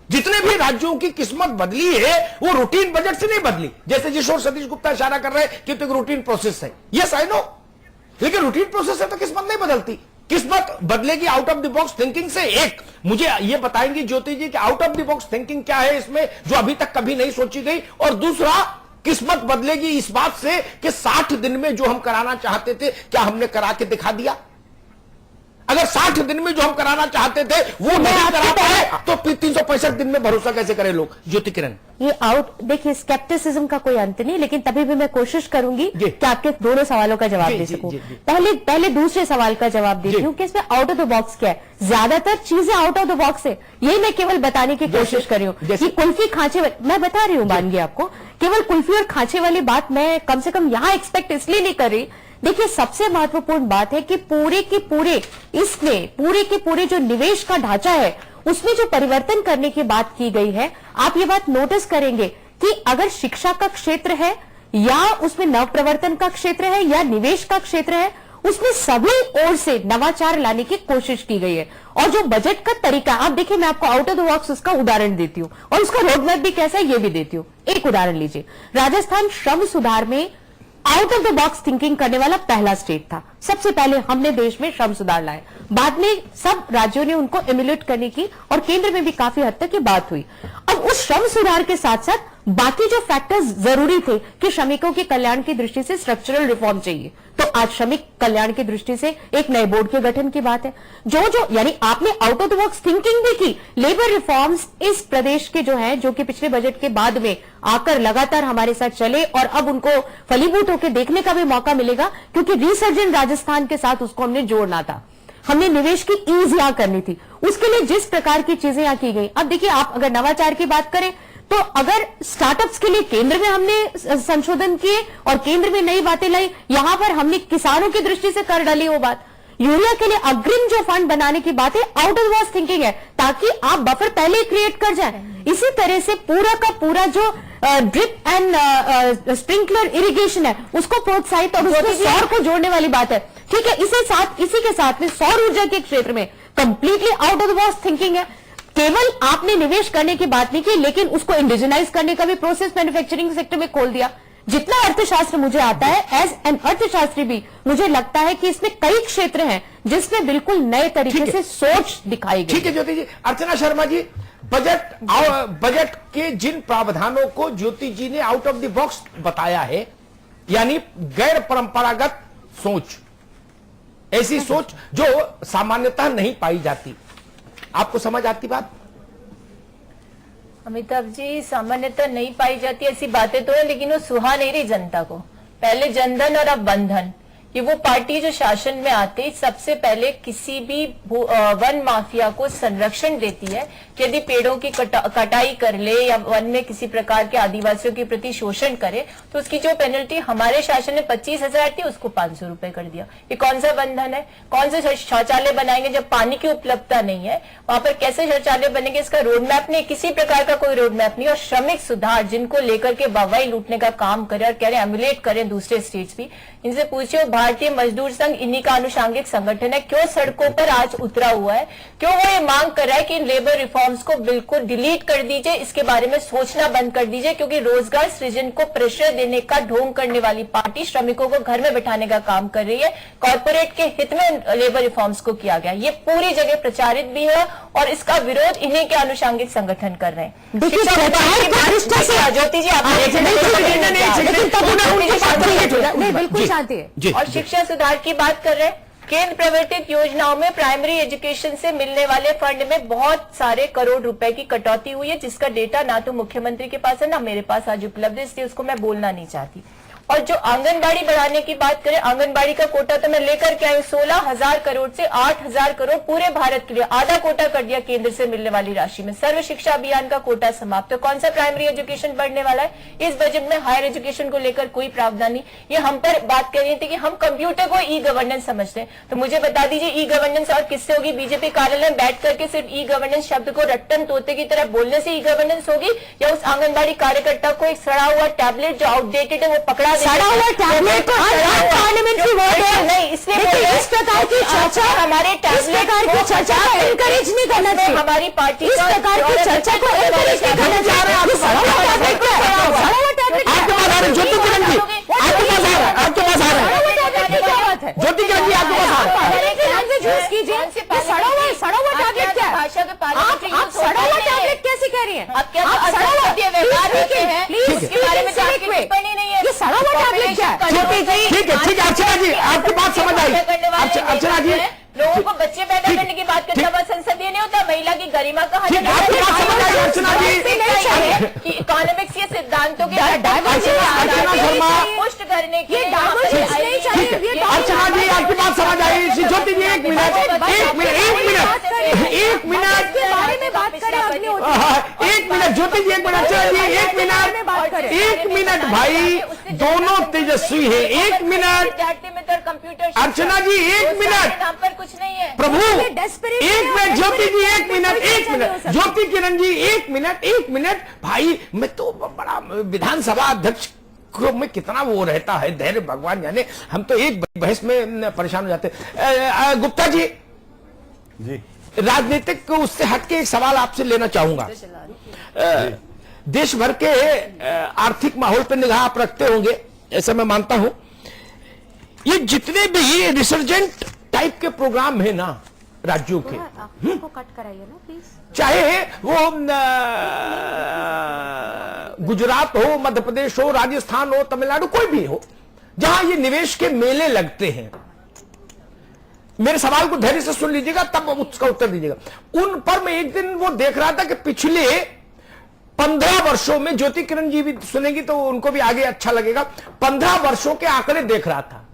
जितने भी राज्यों की किस्मत बदली है वो रूटीन बजट से नहीं बदली। जैसे जिस और सतीश गुप्ता इशारा कर रहे हैं कि तो एक रूटीन प्रोसेस है, यस आई नो, लेकिन रूटीन प्रोसेस से तो किस्मत नहीं बदलती। किस्मत बदलेगी out of the box thinking से। एक मुझे ये बताएंगे ज्योति जी कि out of the box thinking क्या है इसमें, जो अभी तक कभी नहीं सोची गई। और दूसरा, किस्मत बदलेगी इस बात से कि 60 दिन में जो हम कराना चाहते थे, क्या हमने करा के दिखा दिया? अगर 60 दिन में जो हम कराना चाहते थे वो नहीं करा पाए तो 365 दिन में भरोसा कैसे करें लोग? ज्योति किरण, ये देखिए, स्केप्टिसिज्म का कोई अंत नहीं, लेकिन तभी भी मैं कोशिश करूंगी कि आपके दोनों सवालों का जवाब दे सकूं। पहले दूसरे सवाल का जवाब देती हूँ कि इसमें आउट ऑफ द बॉक्स क्या है। ज्यादातर चीजें आउट ऑफ द बॉक्स है, यही मैं केवल बताने की कोशिश कर रही हूँ कि कुल्फी खांचे, मैं बता रही हूँ बानगी आपको, केवल कुल्फी और खांचे वाली बात मैं कम से कम यहां एक्सपेक्ट इसलिए नहीं कर रही देखिए, सबसे महत्वपूर्ण बात है कि पूरे के पूरे जो निवेश का ढांचा है उसमें जो परिवर्तन करने की बात की गई है, आप ये बात नोटिस करेंगे कि अगर शिक्षा का क्षेत्र है या उसमें नवप्रवर्तन का क्षेत्र है या निवेश का क्षेत्र है, उसमें सभी ओर से नवाचार लाने की कोशिश की गई है। और जो बजट का तरीका, आप देखिए, मैं आपको आउट ऑफ द बॉक्स उसका उदाहरण देती हूं और उसका रोडमैप भी कैसा है ये भी देती हूं। एक उदाहरण लीजिए, राजस्थान श्रम सुधार में out of the box thinking करने वाला पहला स्टेट था। सबसे पहले हमने देश में श्रम सुधार लाए, बाद में सब राज्यों ने उनको एमुलेट करने की और केंद्र में भी काफी हद तक ये बात हुई। अब उस श्रम सुधार के साथ साथ बाकी जो फैक्टर्स जरूरी थे कि श्रमिकों के कल्याण की दृष्टि से स्ट्रक्चरल रिफॉर्म चाहिए, तो आज श्रमिक कल्याण की दृष्टि से एक नए बोर्ड के गठन की बात है। जो यानी आपने out of the box thinking भी की। लेबर रिफॉर्म्स इस प्रदेश के जो है, जो कि पिछले बजट के बाद में आकर लगातार हमारे साथ चले और अब उनको फलीभूत होकर देखने का भी मौका मिलेगा, क्योंकि रिसर्जेंट राजस्थान के साथ उसको हमने जोड़ना था। हमने निवेश की ईज यहां करनी थी, उसके लिए जिस प्रकार की चीजें यहां की गई। अब देखिए, आप अगर नवाचार की बात करें तो अगर स्टार्टअप्स के लिए केंद्र में हमने संशोधन किए और केंद्र में नई बातें लाई, यहां पर हमने किसानों की दृष्टि से कर डाली वो बात। यूरिया के लिए अग्रिम जो फंड बनाने की बात है, आउट ऑफ बॉक्स थिंकिंग है, ताकि आप बफर पहले ही क्रिएट कर जाए। इसी तरह से पूरा का पूरा जो ड्रिप एंड स्प्रिंकलर इरिगेशन है उसको प्रोत्साहित और उसमें सौर को जोड़ने वाली बात है। ठीक है, इसी के साथ में सौर ऊर्जा के क्षेत्र में completely out of the box thinking है। केवल आपने निवेश करने की बात नहीं की, लेकिन उसको इंडिजिनाइज करने का भी प्रोसेस मैन्युफैक्चरिंग सेक्टर में खोल दिया। जितना अर्थशास्त्र मुझे आता है एज एन अर्थशास्त्री भी, मुझे लगता है कि इसमें कई क्षेत्र हैं जिसमें बिल्कुल नए तरीके से सोच दिखाई गई। ठीक है ज्योति जी। अर्चना शर्मा जी, बजट के जिन प्रावधानों को ज्योति जी ने आउट ऑफ द बॉक्स बताया है, यानी गैर परंपरागत सोच, ऐसी सोच जो सामान्यतः नहीं पाई जाती, आपको समझ आती बात? अमिताभ जी, सामान्यतः नहीं पाई जाती ऐसी बातें तो है, लेकिन वो सुहा नहीं रही जनता को। पहले जनधन और अब बंधन, ये वो पार्टी जो शासन में आते ही सबसे पहले किसी भी वन माफिया को संरक्षण देती है कि यदि पेड़ों की कटाई कर ले या वन में किसी प्रकार के आदिवासियों के प्रति शोषण करे तो उसकी जो पेनल्टी हमारे शासन ने 25,000 थी उसको 500 रुपए कर दिया। ये कौन सा बंधन है? कौन से शौचालय बनाएंगे जब पानी की उपलब्धता नहीं है? वहां पर कैसे शौचालय बनेंगे? इसका रोड मैप नहीं, किसी प्रकार का कोई रोड मैप नहीं। और श्रमिक सुधार जिनको लेकर के वाहवाही लूटने का काम करे और कह रहे एमुलेट करें दूसरे स्टेट्स भी, इनसे पूछिए भारतीय मजदूर संघ इन्हीं का आनुषंगिक संगठन है, क्यों सड़कों पर आज उतरा हुआ है? क्यों वो ये मांग कर रहा है कि इन लेबर रिफॉर्म्स को बिल्कुल डिलीट कर दीजिए, इसके बारे में सोचना बंद कर दीजिए, क्योंकि रोजगार सृजन को प्रेशर देने का ढोंग करने वाली पार्टी श्रमिकों को घर में बैठाने का काम कर रही है। कॉर्पोरेट के हित में लेबर रिफॉर्म्स को किया गया, ये पूरी जगह प्रचारित भी है और इसका विरोध इन्हीं के आनुषंगिक संगठन कर रहे हैं। ज्योति जी, बिल्कुल शांति है। और शिक्षा सुधार की बात कर रहे हैं। केंद्र प्रवर्तित योजनाओं में प्राइमरी एजुकेशन से मिलने वाले फंड में बहुत सारे करोड़ रुपए की कटौती हुई है, जिसका डेटा ना तो मुख्यमंत्री के पास है ना मेरे पास आज उपलब्ध है, इसलिए उसको मैं बोलना नहीं चाहती। और जो आंगनबाड़ी बढ़ाने की बात करें, आंगनबाड़ी का कोटा तो मैं लेकर के आई 16,000 करोड़ से 8,000 करोड़ पूरे भारत के लिए, आधा कोटा कर दिया केंद्र से मिलने वाली राशि में। सर्व शिक्षा अभियान का कोटा समाप्त। तो कौन सा प्राइमरी एजुकेशन बढ़ने वाला है? इस बजट में हायर एजुकेशन को लेकर कोई प्रावधान नहीं। ये हम पर बात कर रही थी कि हम कंप्यूटर को ई गवर्नेंस समझते हैं, तो मुझे बता दीजिए ई गवर्नेंस और किससे होगी? बीजेपी कार्यालय में बैठ करके सिर्फ ई गवर्नेंस शब्द को रट्टन तोते की तरह बोलने से ई गवर्नेंस होगी, या उस आंगनबाड़ी कार्यकर्ता को एक सड़ा हुआ टैबलेट जो आउटडेटेड है वो पकड़ा सड़ा हुआ टैबलेट तो पार्लियामेंट्री वर्ड है। नहीं, इसलिए इस प्रकार की चर्चा, हमारे इस प्रकार की चर्चा को एनकरेज नहीं करना चाहिए। हमारी पार्टी इस प्रकार की चर्चा को एनकरेज नहीं करना चाहिए। सड़ा हुआ टैबलेट क्या है? सड़ा हुआ टैबलेट आपके पास आ रहे ज्योति किरण जी, आपके पास आ रहा है, आपके पास आ रहा है ज्योति किरण जी, आपके पास आ रहा है। लैंग्वेज यूज कीजिए। सड़ा हुआ टैबलेट क्या है? भाषा के आप सड़ा हुआ टैबलेट कैसे कह रही हैं? आप क्या सड़ा हुआ व्यवहार होते हैं उसके बारे में टिप्पणी नहीं है। ये सड़ा हुआ टैबलेट क्या है? ठीक है अर्चना जी, आपकी बात समझ आई। अर्चना जी, लोगों को बच्चे पैदा करने की बात करता हुआ संसदीय नहीं होता, महिला की गरिमा का हनन इकोनॉमिक्स के सिद्धांतों के पुष्ट करने के अर्चना जी, आपकी बात समझ आई। ज्योति जी, एक मिनट के बारे में बात करें। अपनी एक मिनट ज्योति जी, एक मिनट, अर्चना जी, एक मिनट भाई, दोनों तेजस्वी है, एक मिनट कंप्यूटर, अर्चना जी, एक मिनट, नाम पर कुछ नहीं है प्रभु, एक मिनट ज्योति जी, एक मिनट, ज्योति किरण जी, एक मिनट भाई, मैं तो बड़ा विधानसभा अध्यक्ष को में कितना वो रहता है धैर्य, भगवान जाने, हम तो एक बहस में परेशान हो जाते हैं। गुप्ता जी, राजनीतिक उससे हटके एक सवाल आपसे लेना चाहूंगा। देश भर के आर्थिक माहौल पर निगाह आप रखते होंगे, ऐसा मैं मानता हूं। ये जितने भी रिसर्जेंट टाइप के प्रोग्राम है ना राज्यों के, को कट कराइए ना प्लीज, चाहे वो गुजरात हो, मध्य प्रदेश हो, राजस्थान हो, तमिलनाडु, कोई भी हो, जहां ये निवेश के मेले लगते हैं, मेरे सवाल को धैर्य से सुन लीजिएगा, तब उसका उत्तर दीजिएगा। उन पर मैं एक दिन वो देख रहा था कि पिछले 15 वर्षों में, ज्योति किरण जी भी सुनेंगी तो उनको भी आगे अच्छा लगेगा, 15 वर्षों के आंकड़े देख रहा था।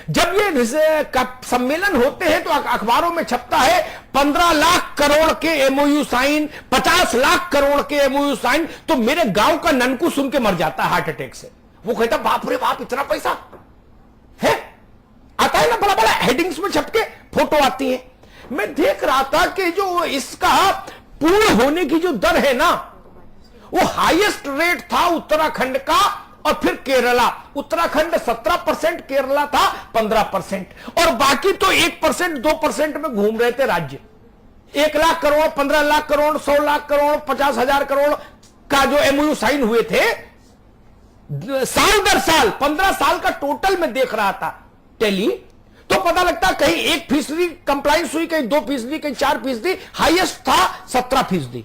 जब ये सम्मेलन होते हैं तो अखबारों में छपता है 15 लाख करोड़ के एमओयू साइन, 50 लाख करोड़ के एमओयू साइन, तो मेरे गांव का ननकू सुन के मर जाता है हार्ट अटैक से। वो कहता बाप रे बाप, इतना पैसा है, आता है ना, बड़ा बड़ा हेडिंग्स में छपके फोटो आती है। मैं देख रहा था कि जो इसका पूर्ण होने की जो दर है ना, वो हाईएस्ट रेट था उत्तराखंड का और फिर केरला। उत्तराखंड 17%, केरला था 15%, और बाकी तो 1% 2% में घूम रहे थे राज्य। 1 लाख करोड़, 15 लाख करोड़, 100 लाख करोड़, 50,000 करोड़ का जो एमओयू साइन हुए थे साल दर साल, 15 साल का टोटल में देख रहा था टेली, तो पता लगता कहीं 1% कंप्लाइंस हुई, कहीं 2%, कहीं 4%, हाईएस्ट था 17%।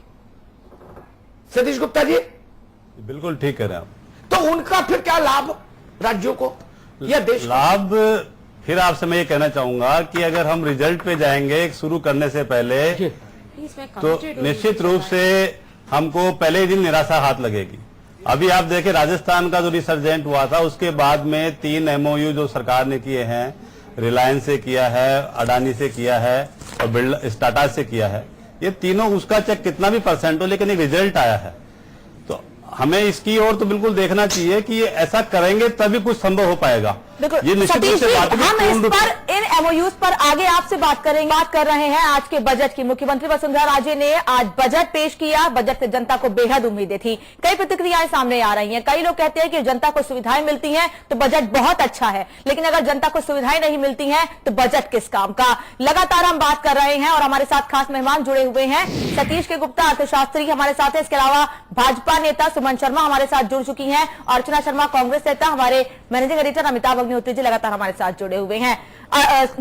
सतीश गुप्ता जी, बिल्कुल ठीक कह रहे हैं आप। तो उनका फिर क्या लाभ राज्यों को या देश लाभ? फिर आपसे मैं ये कहना चाहूंगा कि अगर हम रिजल्ट पे जाएंगे शुरू करने से पहले, तो निश्चित रूप से हमको पहले ही दिन निराशा हाथ लगेगी। अभी आप देखें, राजस्थान का जो रिसर्जेंट हुआ था, उसके बाद में 3 एमओयू जो सरकार ने किए हैं, रिलायंस से किया है, अडानी से किया है और टाटा से किया है, ये तीनों, उसका चाहे कितना भी परसेंट हो, लेकिन एक रिजल्ट आया है। तो हमें इसकी ओर तो बिल्कुल देखना चाहिए कि ये ऐसा करेंगे तभी कुछ संभव हो पाएगा। ये निश्चित रूप से बात है। हम इस पर, इन एमओयूज पर आगे आपसे बात करेंगे। बात कर रहे हैं आज के बजट की। मुख्यमंत्री वसुंधरा राजे ने आज बजट पेश किया। बजट से जनता को बेहद उम्मीदें थी। कई प्रतिक्रियाएं सामने आ रही हैं। कई लोग कहते हैं कि जनता को सुविधाएं मिलती हैं तो बजट बहुत अच्छा है, लेकिन अगर जनता को सुविधाएं नहीं मिलती हैं तो बजट किस काम का। लगातार हम बात कर रहे हैं और हमारे साथ खास मेहमान जुड़े हुए हैं। सतीश के गुप्ता अर्थशास्त्री हमारे साथ है। इसके अलावा भाजपा नेता सुमन शर्मा हमारे साथ जुड़ चुकी हैं। अर्चना शर्मा कांग्रेस नेता, हमारे मैनेजिंग एडिटर अमिताभ अग्निहोत्री जी लगातार हमारे साथ जुड़े हुए हैं।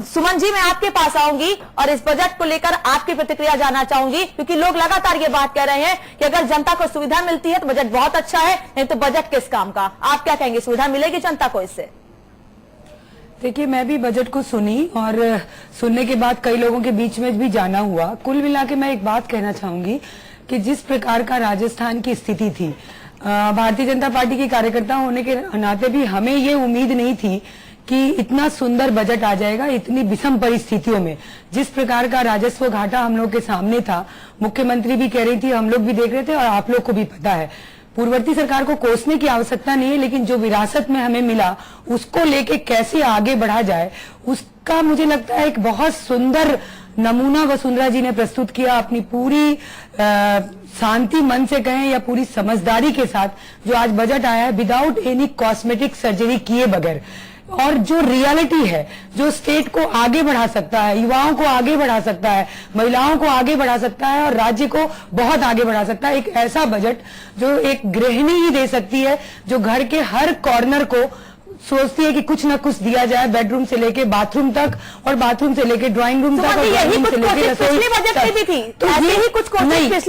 सुमन जी, मैं आपके पास आऊंगी और इस बजट को लेकर आपकी प्रतिक्रिया जानना चाहूंगी, क्योंकि लोग लगातार ये बात कह रहे हैं कि अगर जनता को सुविधा मिलती है तो बजट बहुत अच्छा है, नहीं तो बजट किस काम का। आप क्या कहेंगे, सुविधा मिलेगी जनता को इससे? देखिए, मैं भी बजट को सुनी और सुनने के बाद कई लोगों के बीच में भी जाना हुआ। कुल मिला के मैं एक बात कहना चाहूंगी कि जिस प्रकार का राजस्थान की स्थिति थी, भारतीय जनता पार्टी के कार्यकर्ता होने के नाते भी हमें ये उम्मीद नहीं थी कि इतना सुंदर बजट आ जाएगा इतनी विषम परिस्थितियों में। जिस प्रकार का राजस्व घाटा हम लोग के सामने था, मुख्यमंत्री भी कह रही थी, हम लोग भी देख रहे थे और आप लोग को भी पता है। पूर्ववर्ती सरकार को कोसने की आवश्यकता नहीं है, लेकिन जो विरासत में हमें मिला उसको लेके कैसे आगे बढ़ा जाए, उसका मुझे लगता है एक बहुत सुंदर नमूना वसुंधरा जी ने प्रस्तुत किया। अपनी पूरी शांति मन से कहें या पूरी समझदारी के साथ जो आज बजट आया है, विदाउट एनी कॉस्मेटिक सर्जरी किए बगैर, और जो रियलिटी है, जो स्टेट को आगे बढ़ा सकता है, युवाओं को आगे बढ़ा सकता है, महिलाओं को आगे बढ़ा सकता है और राज्य को बहुत आगे बढ़ा सकता है। एक ऐसा बजट जो एक गृहिणी ही दे सकती है, जो घर के हर कॉर्नर को सोचती है कि कुछ न कुछ दिया जाए, बेडरूम से लेके बाथरूम तक और बाथरूम से लेके ड्राइंग रूम तक और ड्राइंग रूम से लेके रसोई तक। तो यही कुछ कोशिश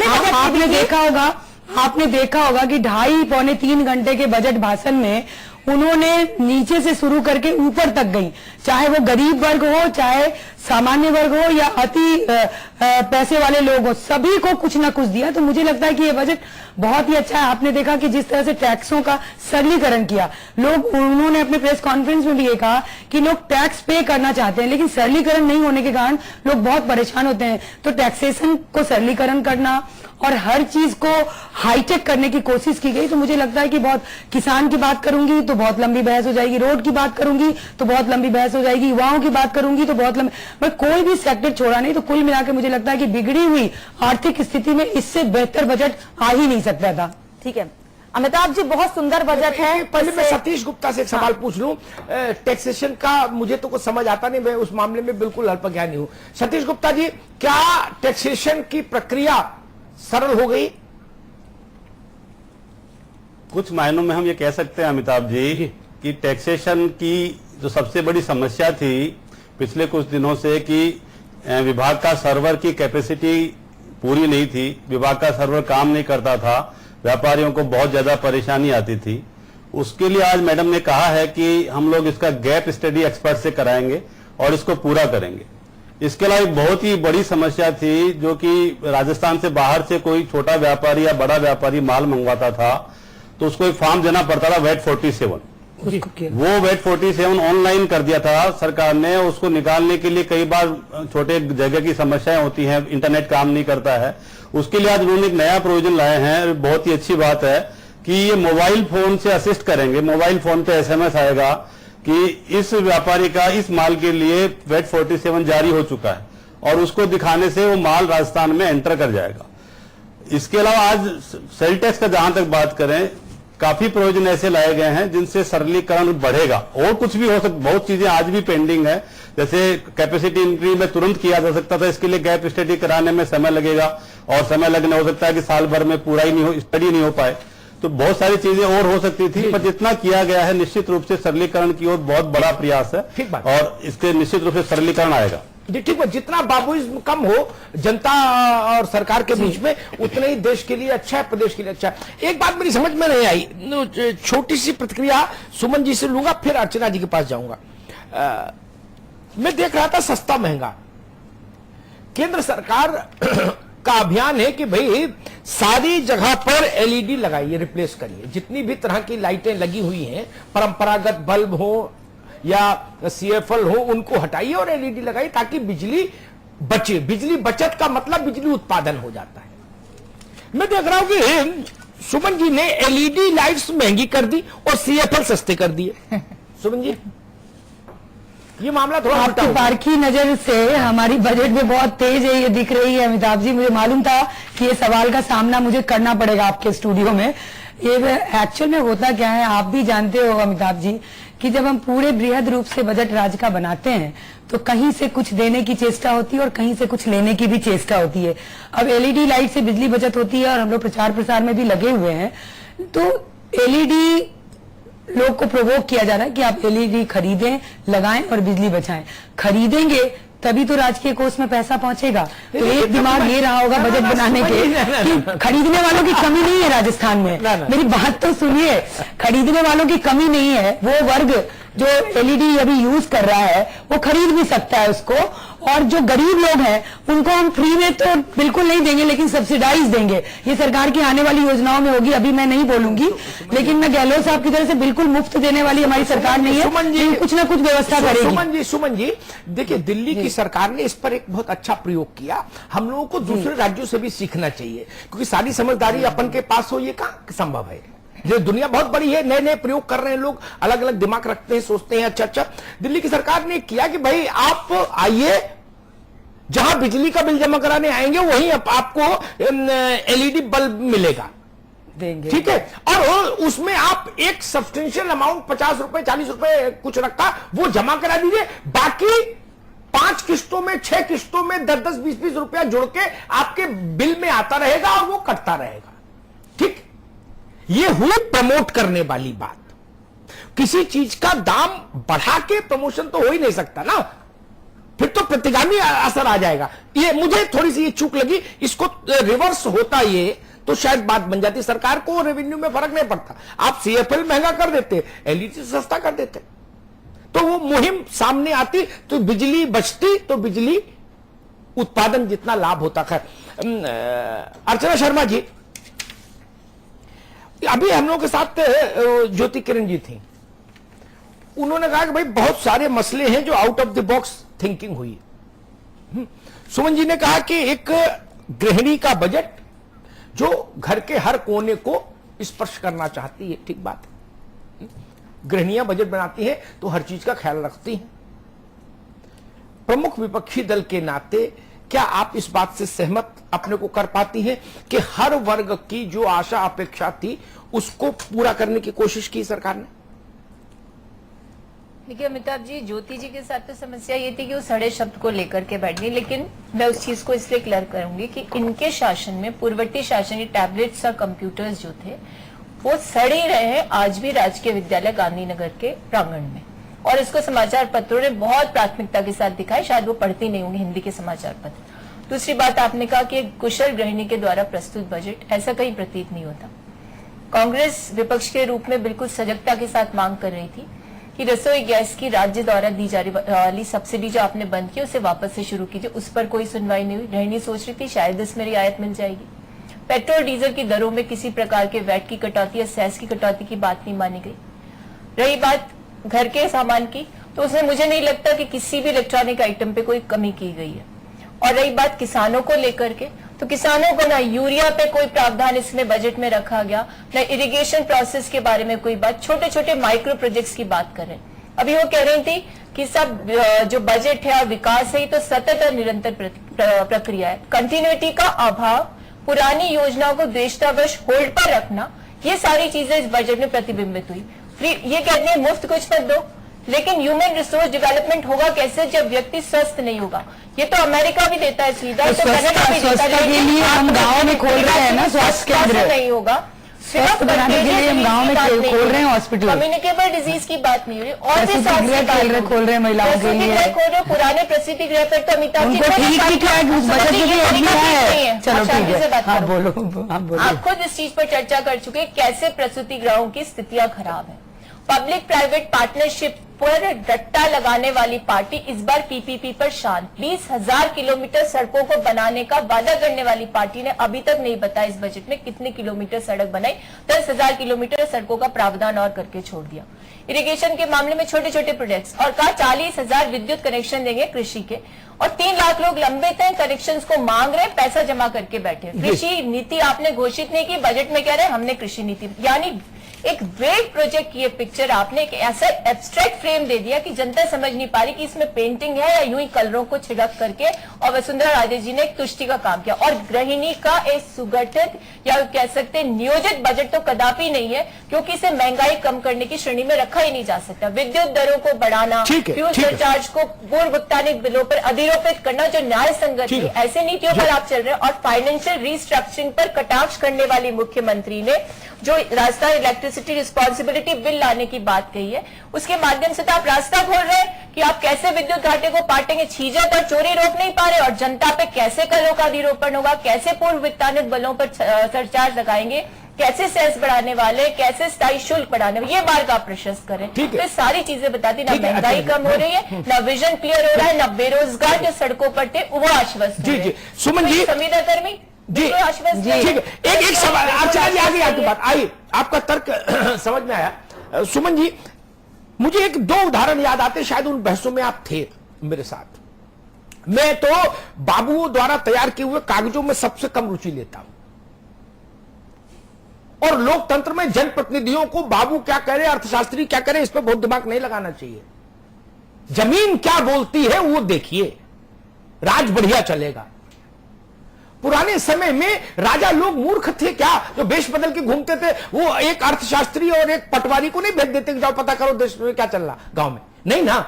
आपने देखा होगा कि 2.5-3 घंटे के बजट भाषण में उन्होंने नीचे से शुरू करके ऊपर तक गई, चाहे वो गरीब वर्ग हो, चाहे सामान्य वर्ग हो या अति पैसे वाले लोग हो, सभी को कुछ ना कुछ दिया। तो मुझे लगता है कि ये बजट बहुत ही अच्छा है। आपने देखा कि जिस तरह से टैक्सों का सरलीकरण किया, उन्होंने अपने प्रेस कॉन्फ्रेंस में भी ये कहा कि लोग टैक्स पे करना चाहते हैं, लेकिन सरलीकरण नहीं होने के कारण लोग बहुत परेशान होते हैं। तो टैक्सेशन को सरलीकरण करना और हर चीज को हाईटेक करने की कोशिश की गई। तो मुझे लगता है कि बहुत, किसान की बात करूंगी तो बहुत लंबी बहस हो जाएगी, रोड की बात करूंगी तो बहुत लंबी बहस हो जाएगी, युवाओं की बात करूंगी तो बहुत लंबी, मैं कोई भी सेक्टर छोड़ा नहीं। तो कुल मिलाकर मुझे लगता है कि बिगड़ी हुई आर्थिक स्थिति में इससे बेहतर बजट आ ही नहीं सकता था। ठीक है अमिताभ जी, बहुत सुंदर बजट है। पहले मैं सतीश गुप्ता से एक सवाल पूछ लूं। टैक्सेशन का मुझे तो कुछ समझ आता नहीं, मैं उस मामले में बिल्कुल अल्पज्ञानी हूं। सतीश गुप्ता जी, क्या टैक्सेशन की प्रक्रिया सरल हो गई? कुछ मायनों में हम ये कह सकते हैं अमिताभ जी कि टैक्सेशन की जो सबसे बड़ी समस्या थी पिछले कुछ दिनों से कि विभाग का सर्वर की कैपेसिटी पूरी नहीं थी, विभाग का सर्वर काम नहीं करता था, व्यापारियों को बहुत ज्यादा परेशानी आती थी। उसके लिए आज मैडम ने कहा है कि हम लोग इसका गैप स्टडी एक्सपर्ट से कराएंगे और इसको पूरा करेंगे। इसके अलावा एक बहुत ही बड़ी समस्या थी जो कि राजस्थान से बाहर से कोई छोटा व्यापारी या बड़ा व्यापारी माल मंगवाता था तो उसको एक फॉर्म देना पड़ता था वेट 47। वो वेट 47 ऑनलाइन कर दिया था सरकार ने। उसको निकालने के लिए कई बार छोटे जगह की समस्याएं होती हैं, इंटरनेट काम नहीं करता है। उसके लिए आज उन्होंने एक नया प्रोविजन लाए हैं, बहुत ही अच्छी बात है कि ये मोबाइल फोन से असिस्ट करेंगे। मोबाइल फोन पे SMS आएगा कि इस व्यापारी का इस माल के लिए वेट 47 जारी हो चुका है और उसको दिखाने से वो माल राजस्थान में एंटर कर जाएगा। इसके अलावा आज सेल टैक्स का जहां तक बात करें, काफी प्रोविजन ऐसे लाए गए हैं जिनसे सरलीकरण बढ़ेगा। और कुछ भी हो सकता, बहुत चीजें आज भी पेंडिंग है, जैसे कैपेसिटी इंक्रीज में तुरंत किया जा सकता था, इसके लिए गैप स्टडी कराने में समय लगेगा और समय लगने हो सकता है कि साल भर में पूरा ही नहीं हो, स्टडी नहीं हो पाए। तो बहुत सारी चीजें और हो सकती थी, पर जितना किया गया है निश्चित रूप से सरलीकरण की ओर बहुत बड़ा प्रयास है और इसके निश्चित रूप से सरलीकरण आएगा। जी ठीक है, जितना बाबुइज्म कम हो जनता और सरकार के बीच में उतना ही देश के लिए अच्छा है, प्रदेश के लिए अच्छा है। एक बात मेरी समझ में नहीं आई, छोटी सी प्रतिक्रिया सुमन जी से लूंगा, फिर अर्चना जी के पास जाऊंगा। मैं देख रहा था सस्ता महंगा, केंद्र सरकार का अभियान है कि भाई सारी जगह पर LED लगाइए, रिप्लेस करिए। जितनी भी तरह की लाइटें लगी हुई हैं, परंपरागत बल्ब हो या CFL हो, उनको हटाइए और LED लगाइए ताकि बिजली बचे। बिजली बचत का मतलब बिजली उत्पादन हो जाता है। मैं देख रहा हूं कि सुमन जी ने LED लाइट्स महंगी कर दी और CFL सस्ते कर दिए। सुमन जी, ये मामला थोड़ा आपकी पारखी नजर से हमारी बजट में बहुत तेज है, ये दिख रही है अमिताभ जी। मुझे मालूम था कि ये सवाल का सामना मुझे करना पड़ेगा आपके स्टूडियो में। ये एक्चुअल में होता क्या है, आप भी जानते हो अमिताभ जी कि जब हम पूरे बृहद रूप से बजट राज्य का बनाते हैं तो कहीं से कुछ देने की चेष्टा होती है और कहीं से कुछ लेने की भी चेष्टा होती है। अब LED लाइट से बिजली बचत होती है और हम लोग प्रचार प्रसार में भी लगे हुए हैं, तो LED लोग को प्रोवोक किया जा रहा है कि आप LED खरीदें, लगाएं और बिजली बचाएं। खरीदेंगे तभी तो राजकीय कोष में पैसा पहुंचेगा। तो एक दिमाग ये रहा होगा बजट बनाने के कि खरीदने वालों की कमी नहीं है राजस्थान में। मेरी बात तो सुनिए, खरीदने वालों की कमी नहीं है। वो वर्ग जो LED अभी यूज कर रहा है वो खरीद भी सकता है उसको, और जो गरीब लोग हैं उनको हम फ्री में तो बिल्कुल नहीं देंगे, लेकिन सब्सिडाइज देंगे। ये सरकार की आने वाली योजनाओं में होगी, अभी मैं नहीं बोलूंगी, लेकिन मैं गहलोत साहब की तरफ से बिल्कुल मुफ्त देने वाली हमारी सरकार नहीं है। सुमन जी कुछ ना कुछ व्यवस्था करेगी। सुमन जी देखिए, दिल्ली की सरकार ने इस पर एक बहुत अच्छा प्रयोग किया। हम लोगों को दूसरे राज्यों से भी सीखना चाहिए, क्योंकि सारी समझदारी अपन के पास हो ये कहाँ संभव है। ये दुनिया बहुत बड़ी है, नए नए प्रयोग कर रहे हैं लोग, अलग अलग दिमाग रखते हैं, सोचते हैं। अच्छा, दिल्ली की सरकार ने किया कि भाई आप आइए, जहां बिजली का बिल जमा कराने आएंगे वहीं आपको LED बल्ब मिलेगा, देंगे, ठीक है। और उसमें आप एक सब्सटेंशियल अमाउंट 50 रुपए 40 रुपए कुछ रखा, वो जमा करा दीजिए। बाकी 5 किस्तों में, 6 किस्तों में 10-10, 20-20 रुपया जोड़ के आपके बिल में आता रहेगा और वो कटता रहेगा, ठीक। ये हुई प्रमोट करने वाली बात। किसी चीज का दाम बढ़ा के प्रमोशन तो हो ही नहीं सकता ना, फिर तो प्रतिगामी असर आ जाएगा। ये मुझे थोड़ी सी ये चूक लगी, इसको रिवर्स होता ये तो शायद बात बन जाती। सरकार को रेवेन्यू में फर्क नहीं पड़ता, आप CFL महंगा कर देते, LED सस्ता कर देते, तो वो मुहिम सामने आती, तो बिजली बचती, तो बिजली उत्पादन जितना लाभ होता। खैर अर्चना शर्मा जी, अभी हम लोगों के साथ ज्योति किरण जी थी, उन्होंने कहा कि भाई बहुत सारे मसले हैं जो out of the box thinking हुई। सुमन जी ने कहा कि एक गृहिणी का बजट जो घर के हर कोने को स्पर्श करना चाहती है, ठीक बात है, गृहिणियां बजट बनाती हैं तो हर चीज का ख्याल रखती हैं। प्रमुख विपक्षी दल के नाते क्या आप इस बात से सहमत अपने को कर पाती हैं कि हर वर्ग की जो आशा अपेक्षा थी उसको पूरा करने की कोशिश की सरकार ने? देखिए अमिताभ जी, ज्योति जी के साथ तो समस्या ये थी कि वो सड़े शब्द को लेकर के बैठ गई, लेकिन मैं उस चीज को इसलिए क्लियर करूंगी कि इनके शासन में, पूर्ववर्ती शासन में टैबलेट्स और कंप्यूटर्स जो थे वो सड़ ही रहे हैं आज भी राजकीय विद्यालय गांधीनगर के प्रांगण में, और इसको समाचार पत्रों ने बहुत प्राथमिकता के साथ दिखाया। शायद वो पढ़ती नहीं होंगी हिंदी के समाचार पत्र। दूसरी बात, आपने कहा कि एक कुशल गृहिणी के द्वारा प्रस्तुत बजट, ऐसा कहीं प्रतीत नहीं होता। कांग्रेस विपक्ष के रूप में बिल्कुल सजगता के साथ मांग कर रही थी कि रसोई गैस की राज्य द्वारा दी जाने वाली सब्सिडी जो आपने बंद की उसे वापस से शुरू कीजिए। उस पर कोई सुनवाई नहीं हुई। गृहिणी सोच रही थी शायद इसमें रियायत मिल जाएगी। पेट्रोल डीजल की दरों में किसी प्रकार के वैट की कटौती या सेस की कटौती की बात नहीं मानी गई। रही बात घर के सामान की, तो उसमें मुझे नहीं लगता कि किसी भी इलेक्ट्रॉनिक आइटम पे कोई कमी की गई है। और रही बात किसानों को लेकर के, तो किसानों को ना यूरिया पे कोई प्रावधान इसमें बजट में रखा गया, ना इरिगेशन प्रोसेस के बारे में कोई बात। छोटे छोटे माइक्रो प्रोजेक्ट्स की बात कर रहे हैं। अभी वो कह रही थी कि सब जो बजट है और विकास है तो सतत और निरंतर प्रक्रिया है। कंटिन्यूटी का अभाव, पुरानी योजनाओं को द्वेषतावश होल्ड पर रखना, ये सारी चीजें इस बजट में प्रतिबिंबित हुई। ये कहते हैं मुफ्त कुछ मत दो, लेकिन ह्यूमन रिसोर्स डेवलपमेंट होगा कैसे जब व्यक्ति स्वस्थ नहीं होगा? ये तो अमेरिका भी देता है सुविधा, तो कनाडा भी देता है, लेकिन हम गाँव में खोल रहे हैं ना स्वास्थ्य केंद्र, नहीं होगा। सिर्फ बनाने के लिए हम गाँव में खोल रहे हैं हॉस्पिटल। कम्युनिकेबल डिजीज की बात नहीं हो रही, और भी स्वास्थ्य खोल रहे हैं महिलाओं के लिए, खोल रहे पुराने प्रसूति गृह पर। तो अमिताभ जी चलो ठीक है, बोलो। आप खुद इस चीज पर चर्चा कर चुके, कैसे प्रसूति गृहों की स्थितियां खराब है। पब्लिक प्राइवेट पार्टनरशिप पर डट्टा लगाने वाली पार्टी इस बार पीपीपी पर शांत। 20,000 किलोमीटर सड़कों को बनाने का वादा करने वाली पार्टी ने अभी तक नहीं बताया इस बजट में कितने किलोमीटर सड़क बनाई। 10,000 किलोमीटर सड़कों का प्रावधान और करके छोड़ दिया। इरिगेशन के मामले में छोटे छोटे प्रोजेक्ट्स, और कहा 40,000 विद्युत कनेक्शन देंगे कृषि के, और 3 लाख लोग लंबित हैं, कनेक्शन को मांग रहे, पैसा जमा करके बैठे। कृषि नीति आपने घोषित नहीं की, बजट में कह रहे हैं हमने कृषि नीति, यानी एक वेग प्रोजेक्ट की पिक्चर आपने एक ऐसा एब्स्ट्रैक्ट फ्रेम दे दिया कि जनता समझ नहीं पा रही कि इसमें पेंटिंग है या यूं ही कलरों को छिड़क करके। और वसुंधरा राजे जी ने एक तुष्टि का काम किया। और गृहिणी का एक सुगठित या कह सकते हैं नियोजित बजट तो कदापि नहीं है, क्योंकि इसे महंगाई कम करने की श्रेणी में रखा ही नहीं जा सकता। विद्युत दरों को बढ़ाना, फ्यूल सरचार्ज को पूर्व भुगतानी बिलों पर अधिरोपित करना जो न्याय संगत है, ऐसे नीतियों पर आप चल रहे हैं। और फाइनेंशियल रिस्ट्रक्चरिंग पर कटाक्ष करने वाली मुख्यमंत्री ने जो राजस्थान इलेक्ट्रिसिटी रिस्पॉन्सिबिलिटी बिल लाने की बात कही है, उसके माध्यम से तो आप रास्ता खोल रहे हैं कि आप कैसे विद्युत घाटे को पाटेंगे। छीजत और चोरी रोक नहीं पा रहे, और जनता पे कैसे करों का अधिरोपण होगा, कैसे पूर्व वित्तानित बलों पर सरचार्ज लगाएंगे, कैसे सेस बढ़ाने वाले, कैसे स्थायी शुल्क बढ़ाने वाले, ये मार्ग आप प्रशस्त करें। तो सारी चीजें बताती, ना महंगाई कम हो रही है, ना विजन क्लियर हो रहा है, ना बेरोजगार जो सड़कों पर थे वो आश्वस्त। सुमन जी, संविदा कर्मी जी ठीक है। एक सवाल आगे आपकी बात आई, आपका तर्क समझ में आया। सुमन जी, मुझे एक 2 उदाहरण याद आते, शायद उन बहसों में आप थे मेरे साथ। मैं तो बाबुओं द्वारा तैयार किए हुए कागजों में सबसे कम रुचि लेता हूं, और लोकतंत्र में जनप्रतिनिधियों को बाबू क्या करे, अर्थशास्त्री क्या करे, इस पर बहुत दिमाग नहीं लगाना चाहिए। जमीन क्या बोलती है वो देखिए, राज बढ़िया चलेगा। पुराने समय में राजा लोग मूर्ख थे क्या, जो वेश बदल के घूमते थे? वो एक अर्थशास्त्री और एक पटवारी को नहीं भेज देते कि जाओ पता करो देश में क्या चल रहा गांव में, नहीं ना,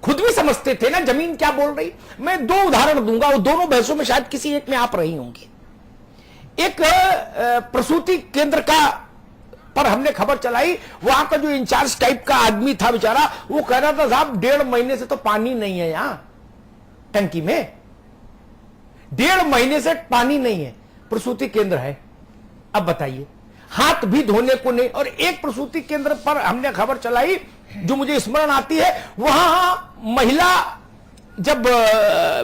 खुद भी समझते थे ना जमीन क्या बोल रही। मैं 2 उदाहरण दूंगा, वो दोनों बहसों में शायद किसी एक में आप रही होंगी। एक प्रसूति केंद्र का पर हमने खबर चलाई, वहां का जो इंचार्ज टाइप का आदमी था बेचारा, वो कह रहा था साहब 1.5 महीने से तो पानी नहीं है यहां टंकी में, 1.5 महीने से पानी नहीं है, प्रसूति केंद्र है। अब बताइए, हाथ भी धोने को नहीं। और एक प्रसूति केंद्र पर हमने खबर चलाई जो मुझे स्मरण आती है, वहां महिला जब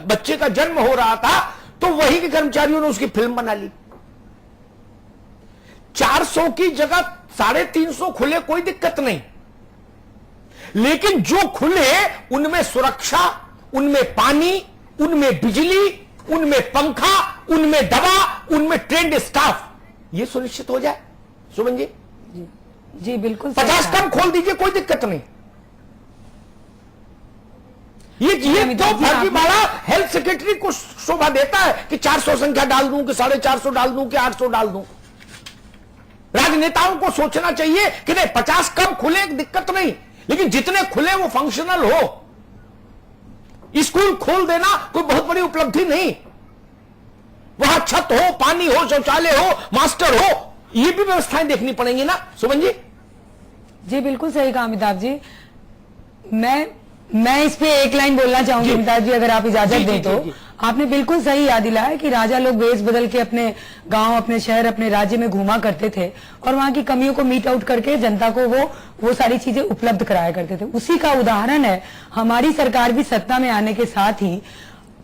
बच्चे का जन्म हो रहा था तो वही के कर्मचारियों ने उसकी फिल्म बना ली। 400 की जगह 350 खुले, कोई दिक्कत नहीं, लेकिन जो खुले उनमें सुरक्षा, उनमें पानी, उनमें बिजली, उनमें पंखा, उनमें दवा, उनमें ट्रेंड स्टाफ, ये सुनिश्चित हो जाए। सुमन जी, जी बिल्कुल 50 कम खोल दीजिए, कोई दिक्कत नहीं। ये तो फर्जीवाड़ा हेल्थ सेक्रेटरी को शोभा देता है कि 400 संख्या डाल दूं कि 450 डाल दूं कि 800 डाल दूं। राजनेताओं को सोचना चाहिए कि नहीं, 50 कम खुले दिक्कत नहीं, लेकिन जितने खुले वो फंक्शनल हो। स्कूल खोल देना कोई बहुत बड़ी उपलब्धि नहीं, वहां छत हो, पानी हो, शौचालय हो, मास्टर हो, ये भी व्यवस्थाएं देखनी पड़ेंगी ना सुमन जी। जी बिल्कुल सही कहा अमिताभ जी। मैं इस पे एक लाइन बोलना चाहूंगी अमिताभ जी, अगर आप इजाजत दें तो। आपने बिल्कुल सही याद दिलाया कि राजा लोग वेश बदल के अपने गांव, अपने शहर, अपने राज्य में घूमा करते थे और वहां की कमियों को मीट आउट करके जनता को वो सारी चीजें उपलब्ध कराया करते थे। उसी का उदाहरण है हमारी सरकार भी सत्ता में आने के साथ ही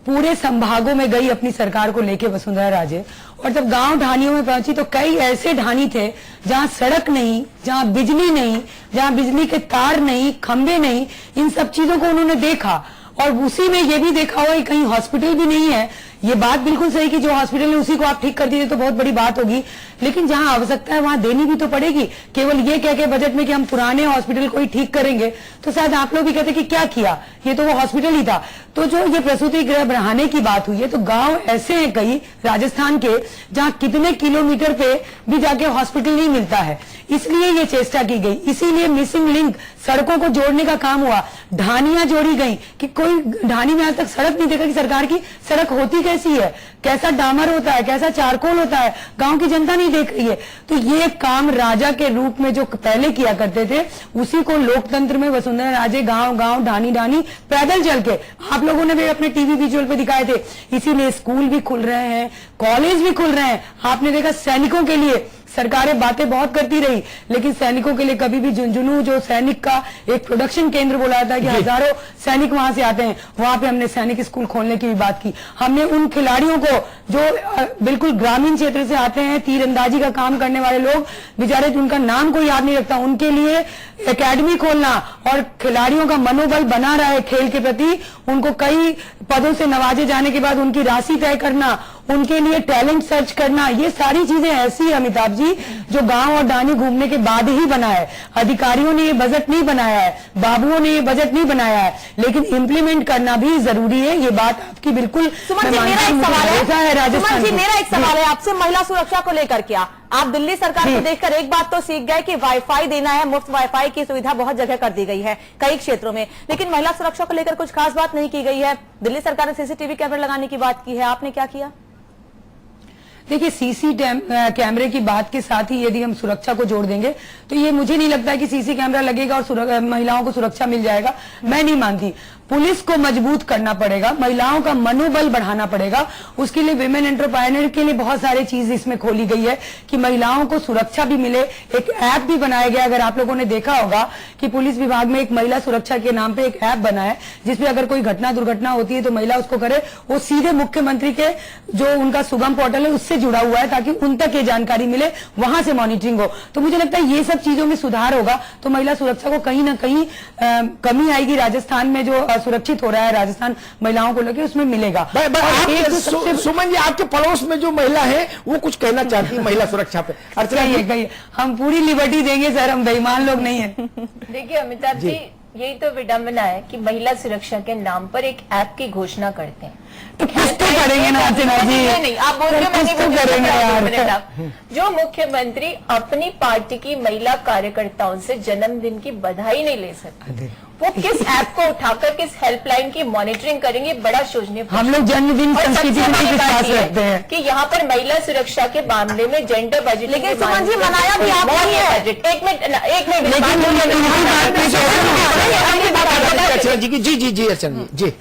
पूरे संभागों में गई अपनी सरकार को लेके वसुंधरा राजे, और जब गांव ढानियों में पहुंची तो कई ऐसे ढानी थे जहां सड़क नहीं, जहां बिजली नहीं, जहां बिजली के तार नहीं, खंबे नहीं, इन सब चीजों को उन्होंने देखा। और उसी में ये भी देखा हुआ कि कहीं हॉस्पिटल भी नहीं है। ये बात बिल्कुल सही कि जो हॉस्पिटल है उसी को आप ठीक कर दीजिए तो बहुत बड़ी बात होगी, लेकिन जहां आवश्यकता है वहां देनी भी तो पड़ेगी। केवल ये कह के बजट में कि हम पुराने हॉस्पिटल को ही ठीक करेंगे तो शायद आप लोग भी कहते कि क्या किया, ये तो वो हॉस्पिटल ही था। तो जो ये प्रसूति गृह बढ़ाने की बात हुई है, तो गांव ऐसे हैं कई राजस्थान के जहां कितने किलोमीटर पे भी जाके हॉस्पिटल नहीं मिलता है, इसलिए ये चेष्टा की गई। इसीलिए मिसिंग लिंक सड़कों को जोड़ने का काम हुआ, ढानियां जोड़ी गई कि कोई ढानी में आज तक सड़क नहीं देखा कि सरकार की सड़क होती कैसी है, कैसा डामर होता है, कैसा चारकोल होता है, गांव की जनता नहीं देख रही है। तो ये काम राजा के रूप में जो पहले किया करते थे उसी को लोकतंत्र में वसुंधरा राजे गांव गांव ढानी ढानी पैदल चल के, आप लोगों ने भी अपने टीवी विजुअल पे दिखाए थे। इसीलिए स्कूल भी खुल रहे हैं, कॉलेज भी खुल रहे हैं। आपने देखा सैनिकों के लिए सरकारें बातें बहुत करती रही, लेकिन सैनिकों के लिए कभी भी झुंझुनू जो सैनिक का एक प्रोडक्शन केंद्र बोला जाता है कि हजारों सैनिक वहां से आते हैं, वहां पे हमने सैनिक स्कूल खोलने की भी बात की। हमने उन खिलाड़ियों को जो बिल्कुल ग्रामीण क्षेत्र से आते हैं, तीरंदाजी का काम करने वाले लोग बेचारे जिनका नाम कोई याद नहीं रखता, उनके लिए एकेडमी खोलना और खिलाड़ियों का मनोबल बना रहे खेल के प्रति, उनको कई पदों से नवाजे जाने के बाद उनकी राशि तय करना, उनके लिए टैलेंट सर्च करना, ये सारी चीजें ऐसी है अमिताभ जी जो गांव और डानी घूमने के बाद ही बना है। अधिकारियों ने ये बजट नहीं बनाया है, बाबुओं ने ये बजट नहीं बनाया है, लेकिन इम्प्लीमेंट करना भी जरूरी है। ये बात आपकी बिल्कुल। सुमन जी, मेरा एक सवाल है, सुमन जी मेरा एक सवाल है आपसे महिला सुरक्षा को लेकर। क्या आप दिल्ली सरकार को देखकर एक बात तो सीख गए कि वाईफाई देना है, मुफ्त वाईफाई की सुविधा बहुत जगह कर दी गई है कई क्षेत्रों में, लेकिन महिला सुरक्षा को लेकर कुछ खास बात नहीं की गई है। दिल्ली सरकार ने सीसीटीवी कैमरे लगाने की बात की है, आपने क्या किया? देखिए, सीसी कैमरे की बात के साथ ही यदि हम सुरक्षा को जोड़ देंगे तो ये मुझे नहीं लगता है कि सीसी कैमरा लगेगा और महिलाओं को सुरक्षा मिल जाएगा। मैं नहीं मानती। पुलिस को मजबूत करना पड़ेगा, महिलाओं का मनोबल बढ़ाना पड़ेगा। उसके लिए विमेन एंटरप्रेन्योर के लिए बहुत सारी चीज इसमें खोली गई है कि महिलाओं को सुरक्षा भी मिले। एक ऐप भी बनाया गया, अगर आप लोगों ने देखा होगा कि पुलिस विभाग में एक महिला सुरक्षा के नाम पे एक ऐप बना है, जिसपे अगर कोई घटना दुर्घटना होती है तो महिला उसको करे, वो सीधे मुख्यमंत्री के जो उनका सुगम पोर्टल है उससे जुड़ा हुआ है ताकि उन तक ये जानकारी मिले, वहां से मॉनिटरिंग हो। तो मुझे लगता है ये सब चीजों में सुधार होगा तो महिला सुरक्षा को कहीं ना कहीं कमी आएगी। राजस्थान में जो सुरक्षित हो रहा है राजस्थान महिलाओं को लेकर, उसमें मिलेगा। सुमन जी, आपके पड़ोस में जो महिला है वो कुछ कहना चाहती है महिला सुरक्षा पे? कहिए, हम पूरी लिबर्टी देंगे सर, हम बेईमान लोग नहीं है। देखिए अमिताभ जी, यही तो विडंबना है कि महिला सुरक्षा के नाम पर एक ऐप की घोषणा करते हैं। तो कुछ तो करेंगे ना अर्चना जी, नहीं आप बोल रहे हो, कुछ तो करेंगे यार। जो मुख्यमंत्री अपनी पार्टी की महिला कार्यकर्ताओं से जन्मदिन की बधाई नहीं ले सकते, वो किस ऐप को उठाकर किस हेल्पलाइन की मॉनिटरिंग करेंगे? बड़ा सोचने। हम लोग जन्मदिन संस्कृति में विश्वास रखते हैं कि यहाँ पर महिला सुरक्षा के मामले में जेंडर बजट, लेकिन सुमन जी मनाया भी आप नहीं है। एक मिनट जी अर्चना जी,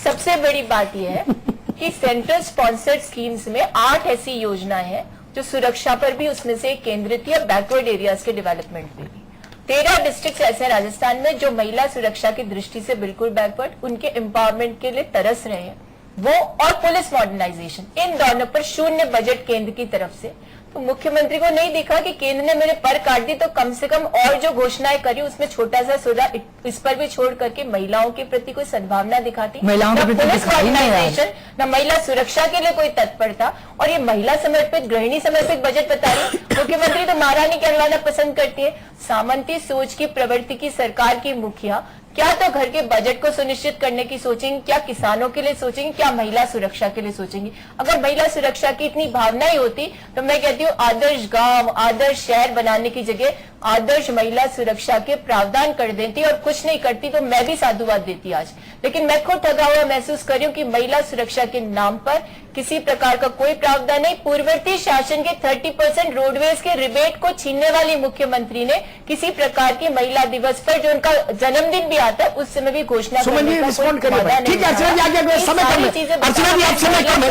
सबसे बड़ी बात यह है कि सेंट्रल स्पॉन्सर्ड स्कीम्स में 8 ऐसी योजनाएं हैं जो सुरक्षा पर भी उसमें से केंद्रित है, बैकवर्ड एरियाज के डेवलपमेंट पे भी। 13 डिस्ट्रिक्ट ऐसे हैं राजस्थान में जो महिला सुरक्षा की दृष्टि से बिल्कुल बैकवर्ड, उनके एम्पावरमेंट के लिए तरस रहे हैं वो, और पुलिस मॉडर्नाइजेशन, इन दोनों पर शून्य बजट केंद्र की तरफ से। तो मुख्यमंत्री को नहीं दिखा कि केंद्र ने मेरे पर काट दी, तो कम से कम और जो घोषणाएं करी उसमें छोटा सा सौदा इस पर भी छोड़ करके महिलाओं के प्रति कोई सद्भावना दिखाती, महिलाओं के प्रति पुलिस मॉडर्नाइजेशन, न महिला सुरक्षा के लिए कोई तत्परता, और ये महिला समर्पित, गृहिणी समर्पित बजट बता रही। मुख्यमंत्री तो महारानी कहलाना पसंद करती है। सामंती सोच की प्रवृत्ति की सरकार की मुखिया क्या तो घर के बजट को सुनिश्चित करने की सोचेंगे, क्या किसानों के लिए सोचेंगे, क्या महिला सुरक्षा के लिए सोचेंगे? अगर महिला सुरक्षा की इतनी भावना ही होती तो मैं कहती हूँ आदर्श गांव, आदर्श शहर बनाने की जगह आदर्श महिला सुरक्षा के प्रावधान कर देती, और कुछ नहीं करती तो मैं भी साधुवाद देती आज। लेकिन मैं खुद ठगा हुआ महसूस कर रही हूँ कि महिला सुरक्षा के नाम पर किसी प्रकार का कोई प्रावधान नहीं। पूर्ववर्ती शासन के 30% रोडवेज के रिबेट को छीनने वाली मुख्यमंत्री ने किसी प्रकार की महिला दिवस पर, जो उनका जन्मदिन भी आता है, उस समय भी घोषणा सुमन जी रिस्पॉन्ड करिए। ठीक है अर्चना जी, आगे समय कम है। अर्चना जी अब समय कम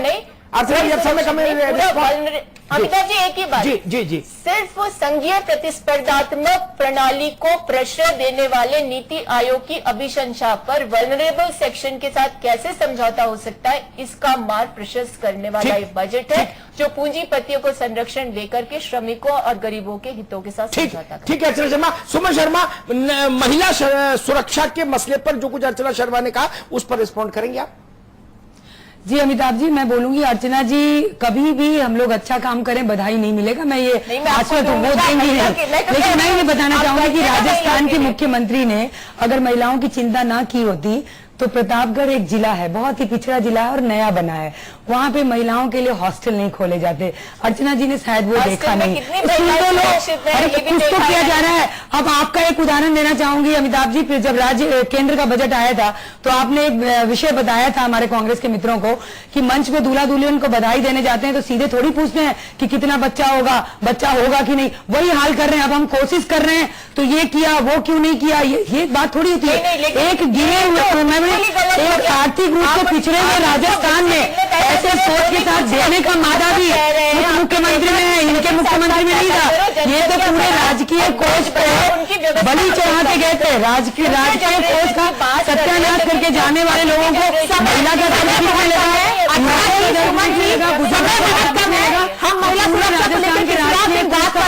है, अर्चना जी अब समय कम है। अमिताभ जी एक ही बात, जी जी जी, सिर्फ संघीय प्रतिस्पर्धात्मक प्रणाली को प्रश्रय देने वाले नीति आयोग की अभिशंसा पर वल्नरेबल सेक्शन के साथ कैसे समझौता हो सकता है, इसका मार्ग प्रशस्त करने वाला ये बजट है जो पूंजीपतियों को संरक्षण देकर के श्रमिकों और गरीबों के हितों के साथ समझौता। ठीक है अर्चना शर्मा। सुमन शर्मा, महिला सुरक्षा के मसले पर जो कुछ अर्चना शर्मा ने कहा उस पर रिस्पॉन्ड करेंगे आप? जी अमिताभ जी, मैं बोलूंगी अर्चना जी, कभी भी हम लोग अच्छा काम करें बधाई नहीं मिलेगा, मैं ये आश्वस्त हूँ, वो देंगी नहीं। लेकिन मैं ये बताना चाहूंगी कि राजस्थान के मुख्यमंत्री ने अगर महिलाओं की चिंता ना की होती तो प्रतापगढ़ एक जिला है, बहुत ही पिछड़ा जिला है और नया बना है, वहाँ पे महिलाओं के लिए हॉस्टल नहीं खोले जाते। अर्चना जी ने शायद वो देखा नहीं, कुछ तो किया जा रहा है। अब आपका एक उदाहरण देना चाहूंगी अमिताभ जी, जब राज्य केंद्र का बजट आया था तो आपने एक विषय बताया था हमारे कांग्रेस के मित्रों को कि मंच पे दूल्हा दुल्हन को बधाई देने जाते हैं तो सीधे थोड़ी पूछते हैं कि कितना बच्चा होगा कि नहीं, वही हाल कर रहे हैं। अब हम कोशिश कर रहे हैं तो ये किया वो क्यों नहीं किया, ये बात थोड़ी होती है। एक गिरे हुए एक आर्थिक रूप से पिछड़े हुए राजस्थान में ऐसे सोच के साथ देने का मादा भी मुख्यमंत्री में है, इनके मुख्यमंत्री में नहीं था। ये तो पूरे राजकीय कोष को बलि चढ़ा के गए थे, राजकीय कोष का सत्यानाश करके जाने वाले लोगों को महिला का हम महिला राजस्थान के राजकीय कोष का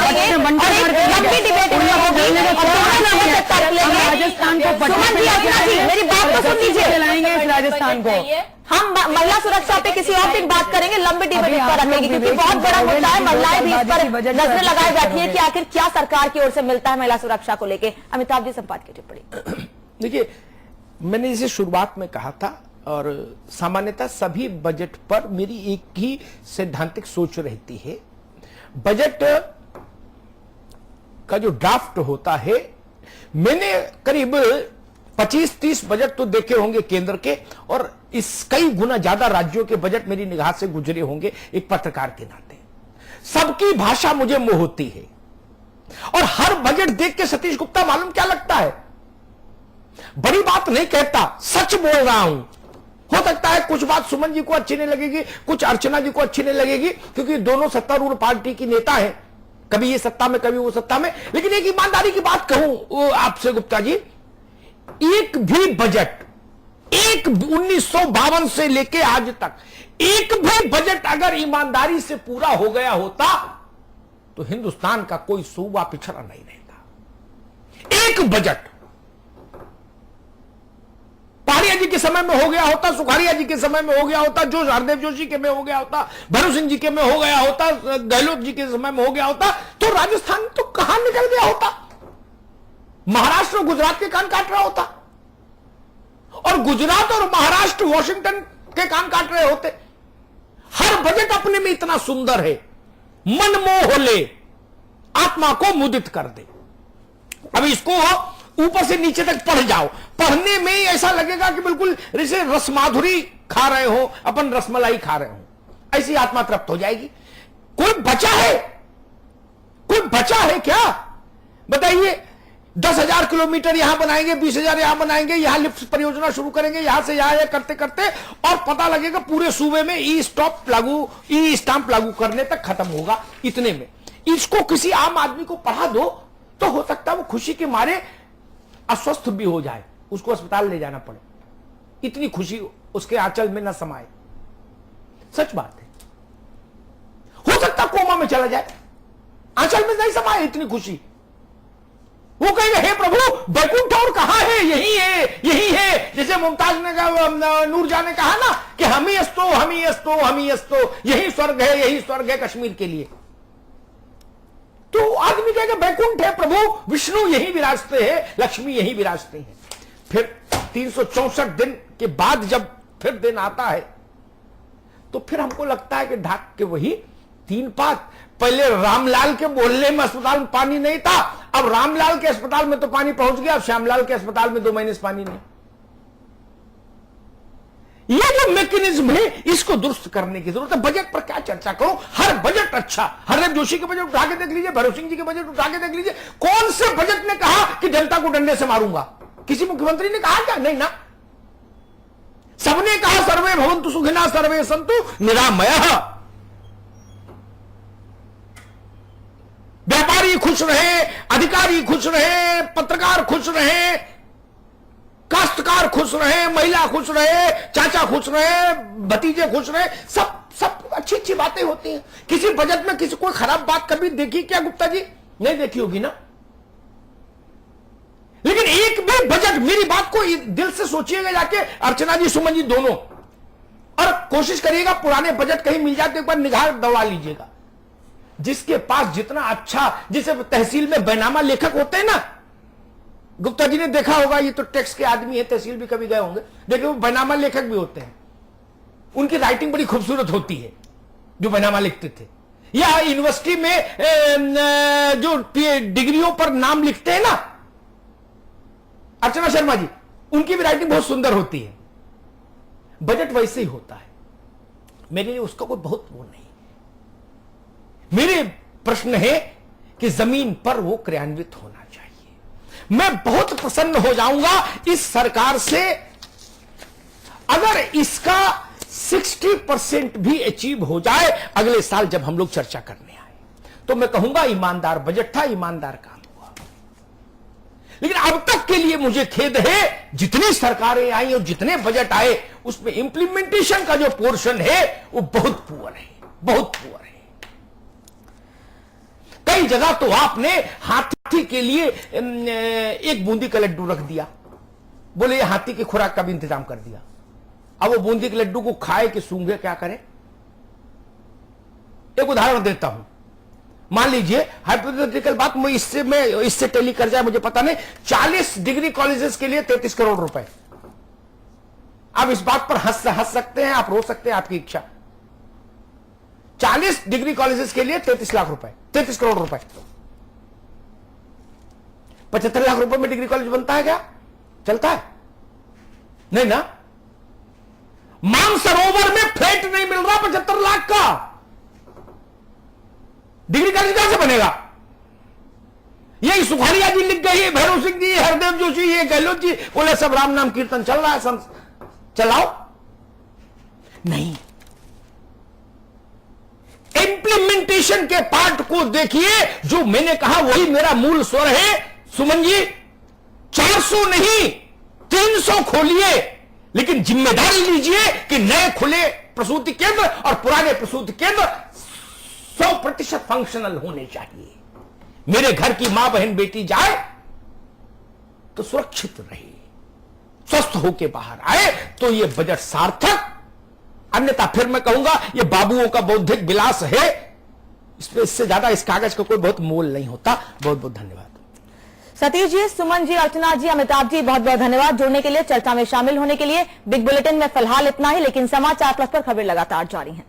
राजस्थान को मेरी बात को सुन लीजिए, चलाएंगे इस राजस्थान को। हम महिला सुरक्षा पे किसी और दिन बात करेंगे, लंबी डिबेट पर रखेंगे, क्योंकि बहुत बड़ा मुद्दा है। महिलाएं भी इस पर नजर लगाए बैठी है कि आखिर क्या सरकार की ओर से मिलता है महिला सुरक्षा को लेके। अमिताभ जी संपादकीय टिप्पणी। देखिए, मैंने इसे शुरुआत में कहा था और सामान्यतः सभी बजट पर मेरी एक ही सैद्धांतिक सोच रहती है। बजट का जो ड्राफ्ट होता है, मैंने करीब 25-30 बजट तो देखे होंगे केंद्र के, और इस कई गुना ज्यादा राज्यों के बजट मेरी निगाह से गुजरे होंगे एक पत्रकार के नाते। सबकी भाषा मुझे मोह होती है और हर बजट देख के सतीश गुप्ता मालूम क्या लगता है, बड़ी बात नहीं कहता, सच बोल रहा हूं। हो सकता है कुछ बात सुमन जी को अच्छी नहीं लगेगी, कुछ अर्चना जी को अच्छी नहीं लगेगी, क्योंकि दोनों सत्तारूढ़ पार्टी की नेता हैं, कभी ये सत्ता में कभी वो सत्ता में। लेकिन एक ईमानदारी की बात कहूं आपसे गुप्ता जी, एक भी बजट 1952 से लेके आज तक एक भी बजट अगर ईमानदारी से पूरा हो गया होता तो हिंदुस्तान का कोई सूबा पिछड़ा नहीं रहता। एक बजट पहाड़िया जी के समय में हो गया होता, सुखाड़िया जी के समय में हो गया होता, जो हरदेव जोशी के में हो गया होता, भरू सिंह जी के में हो गया होता, गहलोत जी के समय में हो गया होता, तो राजस्थान तो कहां निकल गया होता, महाराष्ट्र और गुजरात के कान काट रहा होता, और गुजरात और महाराष्ट्र वॉशिंगटन के कान काट रहे होते। हर बजट अपने में इतना सुंदर है, मन मोह ले, आत्मा को मुदित कर दे। अब इसको ऊपर से नीचे तक पढ़ जाओ, पढ़ने में ही ऐसा लगेगा कि बिल्कुल जैसे रसमाधुरी खा रहे हो, अपन रसमलाई खा रहे हो, ऐसी आत्मा तृप्त हो जाएगी। कोई बचा है? कोई बचा है क्या? बताइए, 10,000 किलोमीटर यहां बनाएंगे, 20,000 यहां बनाएंगे, यहां लिफ्ट परियोजना शुरू करेंगे, यहां से यहां करते करते और पता लगेगा पूरे सूबे में ई स्टांप लागू करने तक खत्म होगा। इतने में इसको किसी आम आदमी को पढ़ा दो तो हो सकता है वो खुशी के मारे अस्वस्थ भी हो जाए, उसको अस्पताल ले जाना पड़े, इतनी खुशी उसके आंचल में न समाये। सच बात है, हो सकता कोमा में चला जाए, आंचल में नहीं समाये इतनी खुशी। वो कहेगा हे प्रभु बैकुंठ और कहां है, यही है, यही है। जैसे मुमताज ने नूरजहां ने कहा ना कि हम ही अस्तो, हम ही अस्तो, हम ही अस्तो, यही स्वर्ग है, यही स्वर्ग है कश्मीर के लिए। तो आदमी कहेगा बैकुंठ है प्रभु, विष्णु यही विराजते हैं, लक्ष्मी यही विराजते हैं। फिर 364 दिन के बाद जब फिर दिन आता है तो फिर हमको लगता है कि ढाक के वही 3 पात। पहले रामलाल के बोलने में अस्पताल में पानी नहीं था, अब रामलाल के अस्पताल में तो पानी पहुंच गया, अब श्यामलाल के अस्पताल में 2 महीने से पानी नहीं। ये जो मैकेनिज्म है इसको दुरुस्त करने की जरूरत है। बजट पर क्या चर्चा करो, हर बजट अच्छा, हरदेव जोशी के बजट उठा के देख लीजिए, भैरव सिंह जी के बजट उठा के देख लीजिए, कौन से बजट ने कहा कि जनता को डंडे से मारूंगा? किसी मुख्यमंत्री ने कहा क्या? नहीं ना, सबने कहा सर्वे भवन्तु सुखिनः सर्वे सन्तु निरामयः। व्यापारी खुश रहे, अधिकारी खुश रहे, पत्रकार खुश रहे, काश्तकार खुश रहे, महिला खुश रहे, चाचा खुश रहे, भतीजे खुश रहे, सब अच्छी अच्छी बातें होती हैं। किसी बजट में किसी कोई खराब बात कभी देखी क्या गुप्ता जी? नहीं देखी होगी ना। लेकिन एक भी बजट, मेरी बात को दिल से सोचिएगा जाके, अर्चना जी सुमन जी दोनों, और कोशिश करिएगा पुराने बजट कहीं मिल जाते एक बार निगाह दौड़ा लीजिएगा। जिसके पास जितना अच्छा, जैसे तहसील में बैनामा लेखक होते हैं ना, गुप्ता जी ने देखा होगा, ये तो टैक्स के आदमी है, तहसील भी कभी गए होंगे, देखिए वो बैनामा लेखक भी होते हैं, उनकी राइटिंग बड़ी खूबसूरत होती है जो बैनामा लिखते थे। या यूनिवर्सिटी में जो डिग्रियों पर नाम लिखते हैं ना, अर्चना शर्मा जी, उनकी भी राइटिंग बहुत सुंदर होती है। बजट वैसे ही होता है, मेरे लिए उसका कोई बहुत वो नहीं। मेरे प्रश्न है कि जमीन पर वो क्रियान्वित होना चाहिए। मैं बहुत प्रसन्न हो जाऊंगा इस सरकार से अगर इसका 60% भी अचीव हो जाए अगले साल जब हम लोग चर्चा करने आए, तो मैं कहूंगा ईमानदार बजट था, ईमानदार काम हुआ। लेकिन अब तक के लिए मुझे खेद है, जितनी सरकारें आई और जितने बजट आए उसमें इंप्लीमेंटेशन का जो पोर्शन है वो बहुत पुअर है, बहुत पुअर है। कई जगह तो आपने हाथी के लिए 1 बूंदी का लड्डू रख दिया, बोले ये हाथी की खुराक का भी इंतजाम कर दिया। अब वो बूंदी के लड्डू को खाए कि सूंघे, क्या करे? एक उदाहरण देता हूं, मान लीजिए हाइपोथेटिकल बात, मैं इससे टैली कर जाए मुझे पता नहीं, 40 डिग्री कॉलेजेस के लिए 33 करोड़ रुपए। आप इस बात पर हंस सकते हैं, आप रो सकते हैं, आपकी इच्छा। 40 डिग्री कॉलेजेस के लिए 33 लाख रुपए, 33 करोड़ रुपए। 75 लाख रुपए में डिग्री कॉलेज बनता है क्या? चलता है? नहीं ना। मानसरोवर में फ्लैट नहीं मिल रहा 75 लाख का, डिग्री कॉलेज कहां से बनेगा? यही सुखाड़िया जी लिख गई, भैरव सिंह जी, हरदेव जोशी, ये गहलोत जी बोले सब राम नाम कीर्तन चल रहा है, चलाओ। नहीं, इंप्लीमेंटेशन के पार्ट को देखिए। जो मैंने कहा वही मेरा मूल स्वर है सुमन जी, 400 नहीं 300 खोलिए, लेकिन जिम्मेदारी लीजिए कि नए खुले प्रसूति केंद्र और पुराने प्रसूति केंद्र 100% फंक्शनल होने चाहिए। मेरे घर की मां बहन बेटी जाए तो सुरक्षित रहे, स्वस्थ होकर बाहर आए तो यह बजट सार्थक। अन्यथा फिर मैं कहूंगा ये बाबुओं का बौद्धिक विलास है, इसमें इससे ज्यादा इस कागज का कोई बहुत मोल नहीं होता। बहुत बहुत धन्यवाद। सतीश जी, सुमन जी, अर्चना जी, अमिताभ जी, बहुत बहुत धन्यवाद जुड़ने के लिए, चर्चा में शामिल होने के लिए। बिग बुलेटिन में फिलहाल इतना ही, लेकिन समाचार प्लस पर खबरें लगातार जारी हैं।